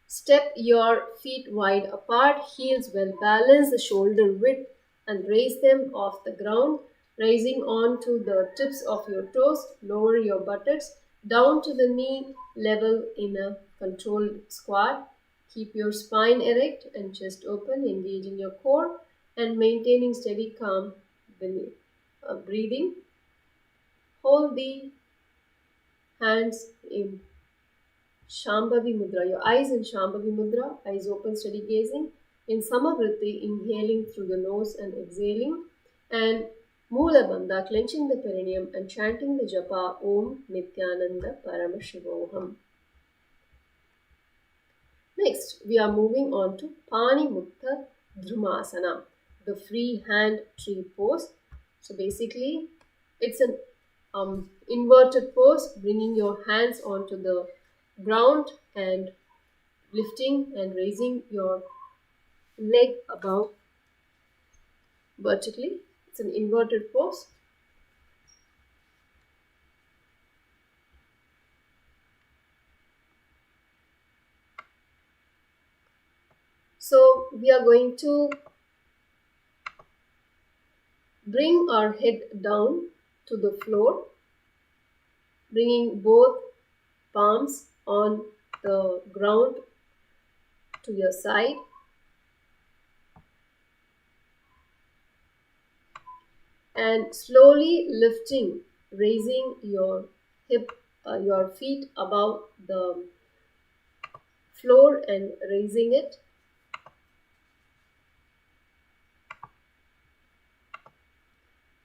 [SPEAKER 1] step your feet wide apart, heels well balanced, shoulder width, and raise them off the ground, raising on to the tips of your toes. Lower your buttocks down to the knee level in a controlled squat. Keep your spine erect and chest open, engaging your core and maintaining steady, calm breathing. Hold the hands in Shambhavi Mudra. Your eyes in Shambhavi Mudra, eyes open, steady gazing. In Samavritti, inhaling through the nose and exhaling. And Mula Bandha, clenching the perineum and chanting the japa Om Nithyananda Parama Shivoham. Next, we are moving on to Pani Mukta Dhrumasana, the free hand tree pose. So basically, it's an inverted pose, bringing your hands onto the ground and lifting and raising your leg above vertically. It's an inverted pose. So we are going to bring our head down to the floor, bringing both palms on the ground to your side. And slowly lifting, raising your your feet above the floor and raising it.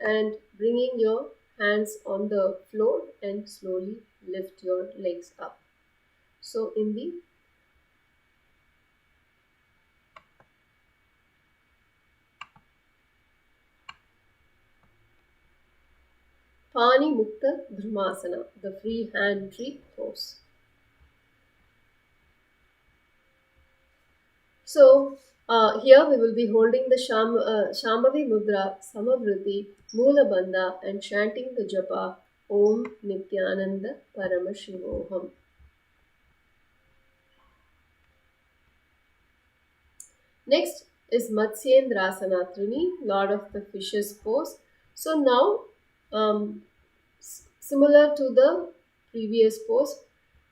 [SPEAKER 1] And bringing your hands on the floor and slowly lift your legs up. So in the Pani Mukta Dhrumasana, the free hand tree pose. So here we will be holding the Shambhavi Mudra, Samavritti, Mula Bandha and chanting the japa Om Nithyananda Parama Shivoham. Next is Matsyendrasana Trini, Lord of the Fishes pose. So now Similar to the previous pose,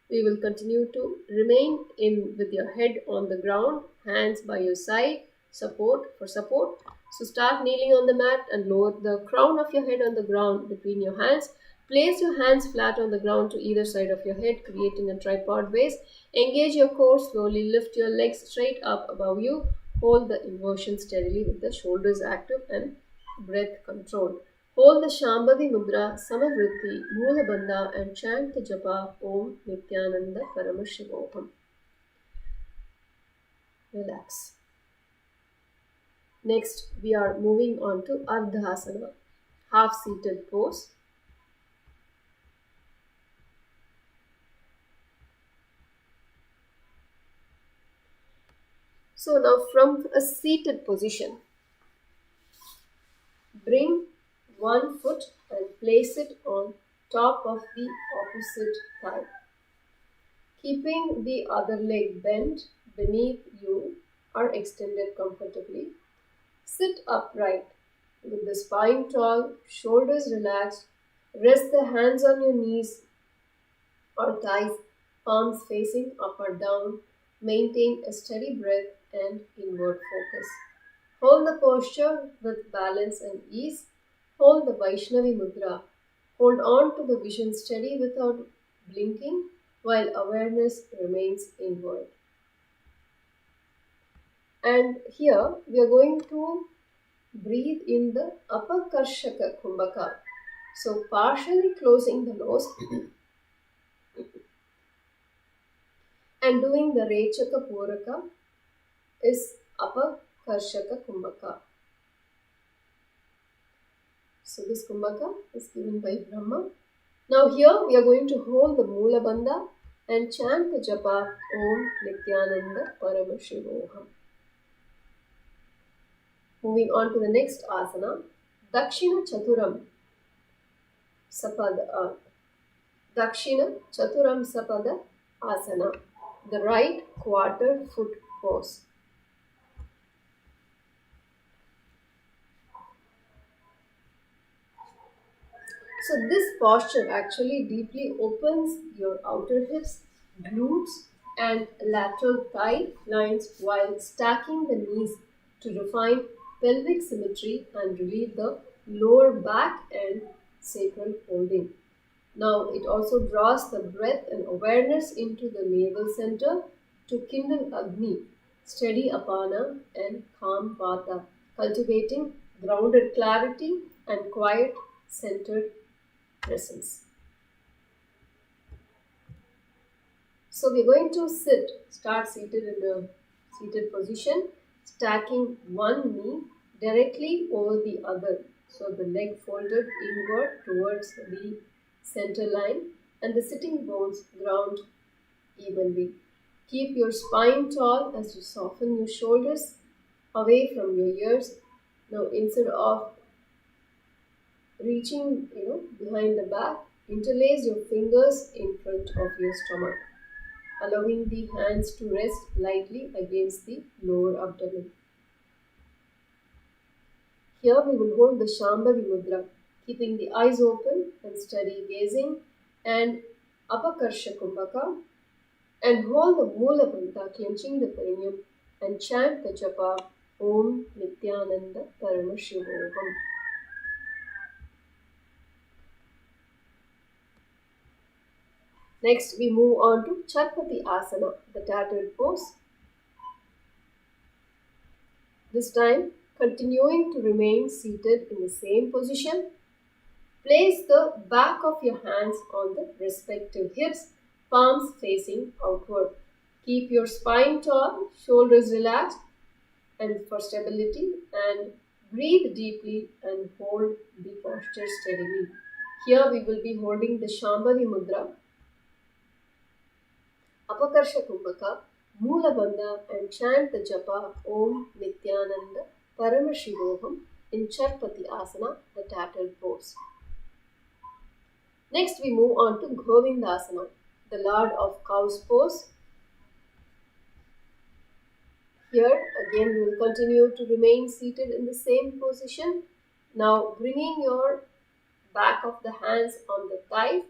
[SPEAKER 1] we will continue to remain in with your head on the ground, hands by your side, support for support. So start kneeling on the mat and lower the crown of your head on the ground between your hands. Place your hands flat on the ground to either side of your head, creating a tripod base. Engage your core, slowly lift your legs straight up above you. Hold the inversion steadily with the shoulders active and breath controlled. Hold the Shambhavi Mudra, Samavritti, Moolabandha and chant the japa Om Nithyananda Paramashivoham. Relax. Next, we are moving on to Ardhasana, half-seated pose. So now from a seated position, bring one foot and place it on top of the opposite thigh. Keeping the other leg bent beneath you or extended comfortably. Sit upright with the spine tall, shoulders relaxed. Rest the hands on your knees or thighs, palms facing up or down. Maintain a steady breath and inward focus. Hold the posture with balance and ease. Hold the Vaishnavi Mudra. Hold on to the vision steady without blinking while awareness remains inward. And here we are going to breathe in the Apakarshaka Kumbhaka. So partially closing the nose and doing the Rechaka Puraka is Apakarshaka Kumbhaka. So this Kumbhaka is given by Brahma. Now here we are going to hold the Moola Bandha and chant the japa Om Nithyananda Paramashivoham. Moving on to the next asana, Dakshina Chaturam Sapada. Dakshina Chaturam Sapada Asana, the right quarter foot pose. So this posture actually deeply opens your outer hips, glutes and lateral thigh lines while stacking the knees to refine pelvic symmetry and relieve the lower back and sacral holding. Now it also draws the breath and awareness into the navel center to kindle Agni, steady Apana and calm Vata, cultivating grounded clarity and quiet centered presence. So we're going to start seated in a seated position, stacking one knee directly over the other. So the leg folded inward towards the center line and the sitting bones ground evenly. Keep your spine tall as you soften your shoulders away from your ears. Now instead of reaching behind the back, interlace your fingers in front of your stomach, allowing the hands to rest lightly against the lower abdomen. Here we will hold the Shambhavi Mudra, keeping the eyes open and steady gazing, and Apakarsha Kumbhaka, and hold the Moola Bandha, clenching the perineum, and chant the japa Om Nithyananda Paramashivoham. Next, we move on to Chaturtiya Asana, the tattered pose. This time, continuing to remain seated in the same position, place the back of your hands on the respective hips, palms facing outward. Keep your spine tall, shoulders relaxed, and for stability, and breathe deeply and hold the posture steadily. Here we will be holding the Shambhavi Mudra, Apakarsha Kumbhaka, Moola Bandha, and chant the japa Om Nithyananda Paramashivoham in Chaturtiya Asana, the tattered pose. Next we move on to Govindasana, the Lord of Cows pose. Here again we will continue to remain seated in the same position. Now bringing your back of the hands on the thighs,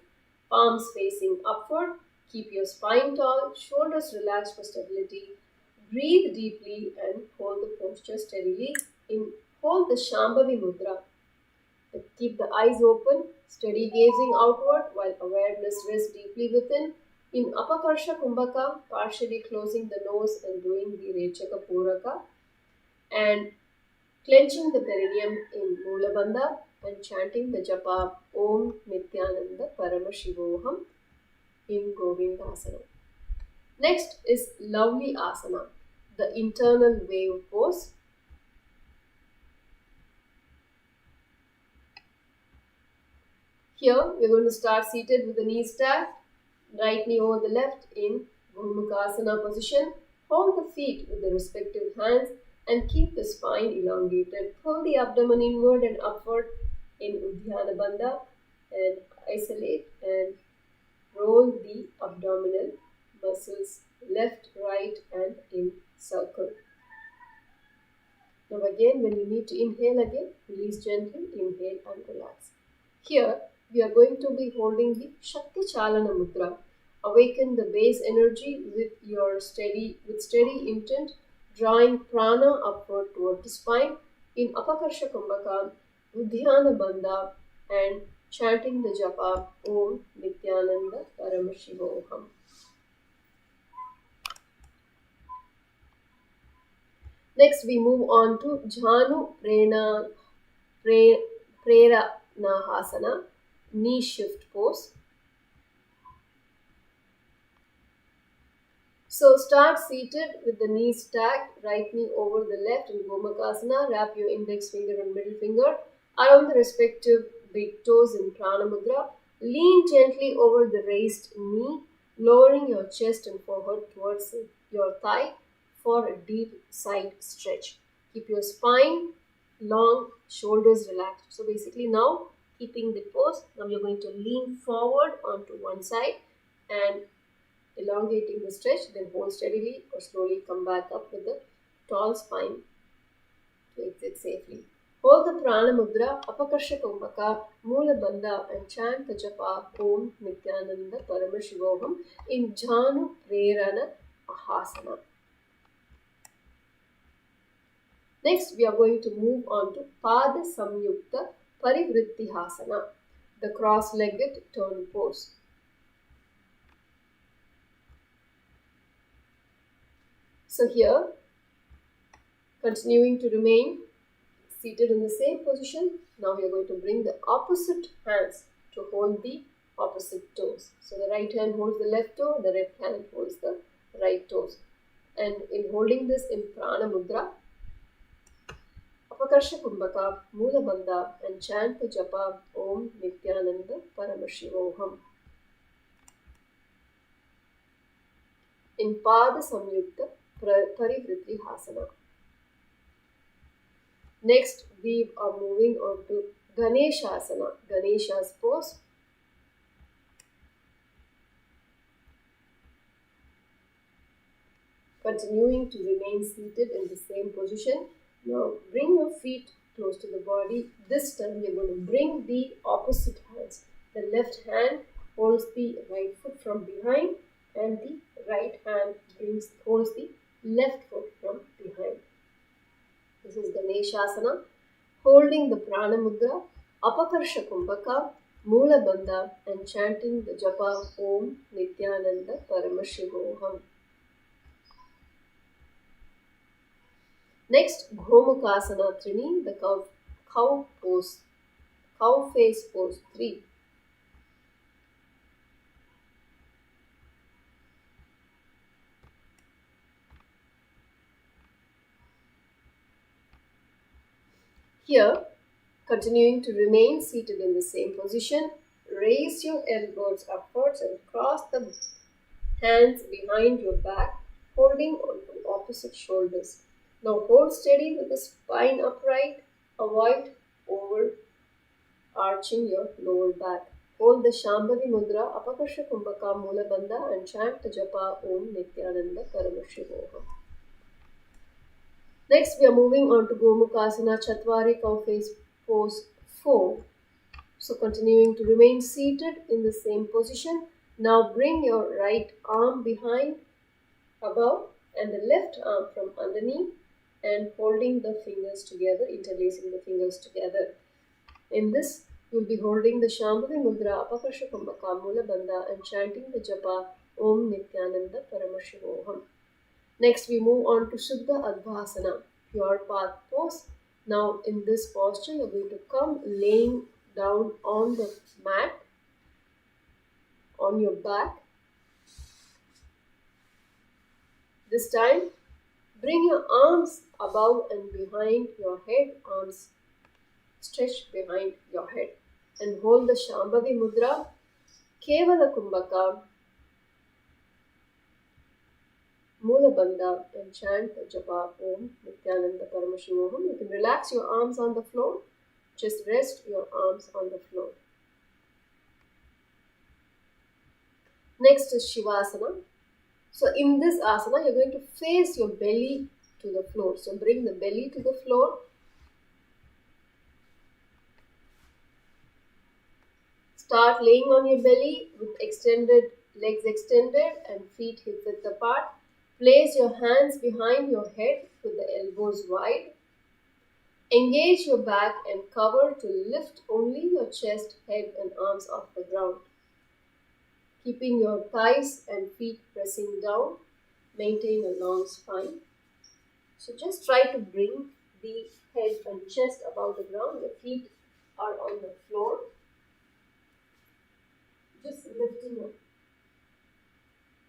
[SPEAKER 1] palms facing upward. Keep your spine tall, shoulders relaxed for stability. Breathe deeply and hold the posture steadily. Hold the Shambhavi Mudra. Keep the eyes open, steady gazing outward while awareness rests deeply within. In Apakarsha Kumbhaka, partially closing the nose and doing the Rechaka Puraka, and clenching the perineum in Mula Bandha and chanting the japa Om Nithyananda Paramashivoham in Govindasana. Next is Lovely Asana, the internal wave pose. Here we are going to start seated with the knees stacked, right knee over the left in Gurmukhasana position. Hold the feet with the respective hands and keep the spine elongated. Pull the abdomen inward and upward in Uddiyana Bandha and isolate and roll the abdominal muscles left, right and in circle. Now again, when you need to inhale again, release gently, inhale and relax. Here we are going to be holding the Shakti Chalana Mudra. Awaken the base energy with steady intent, drawing prana upward toward the spine in Apakarsha Kumbhaka, Uddiyana Bandha and chanting the japa Om Nithyananda Paramashivoham. Next we move on to Jhanu Preranahasana, knee shift pose. So start seated with the knees stacked, right knee over the left in Gomukhasana. Wrap your index finger and middle finger around the respective big toes in Prana Mudra. Lean gently over the raised knee, lowering your chest and forehead towards your thigh for a deep side stretch. Keep your spine long, shoulders relaxed. So basically now keeping the pose, now you're going to lean forward onto one side and elongating the stretch, then hold steadily or slowly come back up with a tall spine to exit safely. Hold the Prana Mudra, Apakarsha Kumbhaka, Mula Bandha and chant the japa Om Nithyananda Paramashivoham in Jhanu Prerana Ahasana. Next, we are going to move on to Pada Samyukta Parivritti Hasana, the cross-legged turn pose. So here, continuing to remain seated in the same position, now we are going to bring the opposite hands to hold the opposite toes. So the right hand holds the left toe, the left hand holds the right toes. And in holding this in Prana Mudra, Apakarsha Kumbhaka, Mula Bandha and chant the japa Om Nithyananda Paramashivoham. In Pada Samyukta Parivritti Hasana. Next, we are moving on to Ganeshasana, Ganesha's pose. Continuing to remain seated in the same position. Now, bring your feet close to the body. This time, you're going to bring the opposite hands. The left hand holds the right foot from behind and the right hand holds the left foot from behind. This is Ganeshasana. Holding the Prana Mudra, Apakarsha Kumbhaka, Mula Bandha and chanting the japa Om Nithyananda Paramashivoham. Next, Gomukhasana Trini, the cow pose, cow face pose 3. Here, continuing to remain seated in the same position, raise your elbows upwards and cross the hands behind your back, holding onto opposite shoulders. Now hold steady with the spine upright, avoid arching your lower back. Hold the Shambhavi Mudra, Apakarsha Kumbhaka, Mula Bandha and chant the japa Om Nithyananda Paramashivoham. Next, we are moving on to Gomukhasana Chatwari Cow Face Pose 4. So continuing to remain seated in the same position. Now bring your right arm behind, above, and the left arm from underneath, and holding the fingers together, interlacing the fingers together. In this, you'll be holding the Shambhavi Mudra, Apakarsha Kumbhaka, Mula Bandha, and chanting the japa Om Nithyananda Paramashivoham. Next, we move on to Shuddha Advasana, pure path pose. Now, in this posture, you're going to come laying down on the mat, on your back. This time, bring your arms above and behind your head, arms stretched behind your head, and hold the Shambhavi Mudra, Kevala Kumbhaka, Mula Bandha, and chant the japa Om Nithyananda Paramashivoham. You can relax your arms on the floor. Just rest your arms on the floor. Next is Shivasana. So in this asana, you're going to face your belly to the floor. So bring the belly to the floor. Start laying on your belly with legs extended and feet hip width apart. Place your hands behind your head with the elbows wide. Engage your back and cover to lift only your chest, head and arms off the ground. Keeping your thighs and feet pressing down, maintain a long spine. So just try to bring the head and chest above the ground. Your feet are on the floor. Just lifting up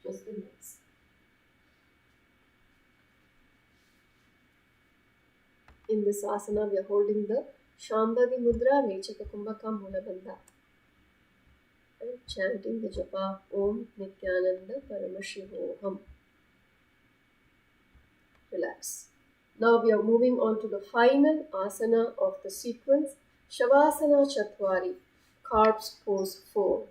[SPEAKER 1] just the legs. In this asana, we are holding the Shambhavi Mudra, Rechaka Kumbhaka Mula Bandha, and chanting the japa Om Nithyananda Paramashivoham. Relax. Now we are moving on to the final asana of the sequence, Shavasana Chatwari, Corpse Pose 4.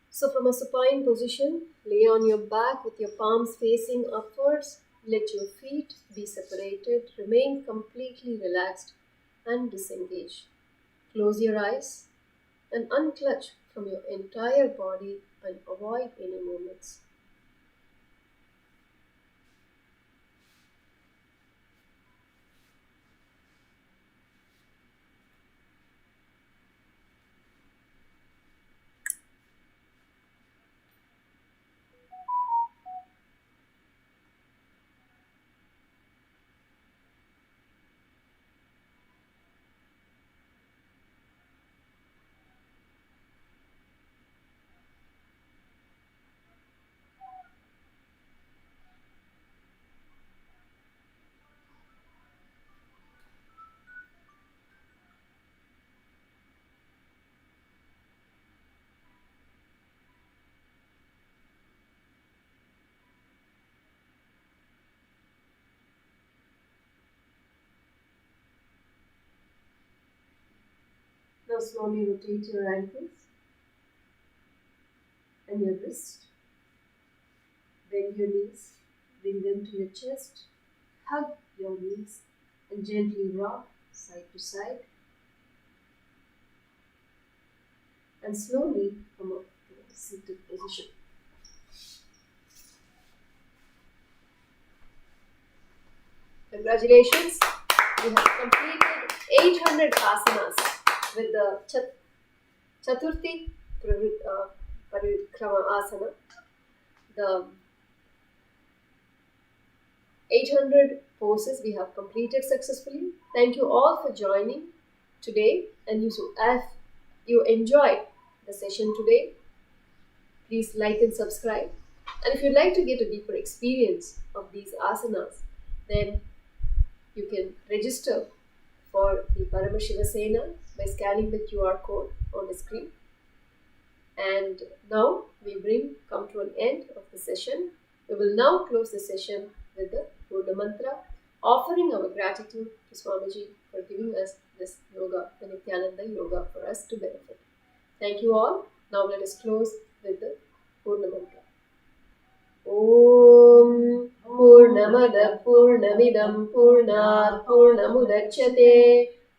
[SPEAKER 1] So from a supine position, lay on your back with your palms facing upwards. Let your feet be separated. Remain completely relaxed and disengaged. Close your eyes and unclutch from your entire body and avoid any movements. Now slowly rotate your ankles and your wrist. Bend your knees, bring them to your chest, hug your knees and gently rock side to side. And slowly come up to a seated position. Congratulations! We have completed 800 asanas with the Chaturtiya Vinyasa Krama. The 800 poses we have completed successfully. Thank you all for joining today, and if you enjoyed the session today, please like and subscribe. And if you'd like to get a deeper experience of these asanas, then you can register for the Paramashiva Sena by scanning the QR code on the screen. And now we come to an end of the session. We will now close the session with the Purna Mantra, offering our gratitude to Swamiji for giving us this yoga, the Nithyananda yoga, for us to benefit. Thank you all. Now let us close Om Purnamada Purnamidam Purnat Purnamudachyate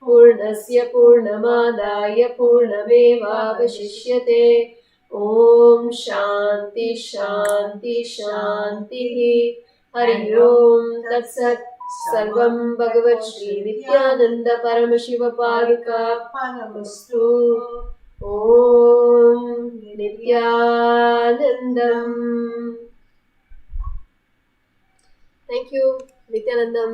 [SPEAKER 1] Purnasya Purnamadaya Purnamevavashishyate. Om Shanti Shanti Shanti. Hari Om Tat Sat. Sarvam Bhagavat Shri Nithyananda Paramashiva Parika Panastu. Om Nithyanandam. Thank you, Nithyanandam.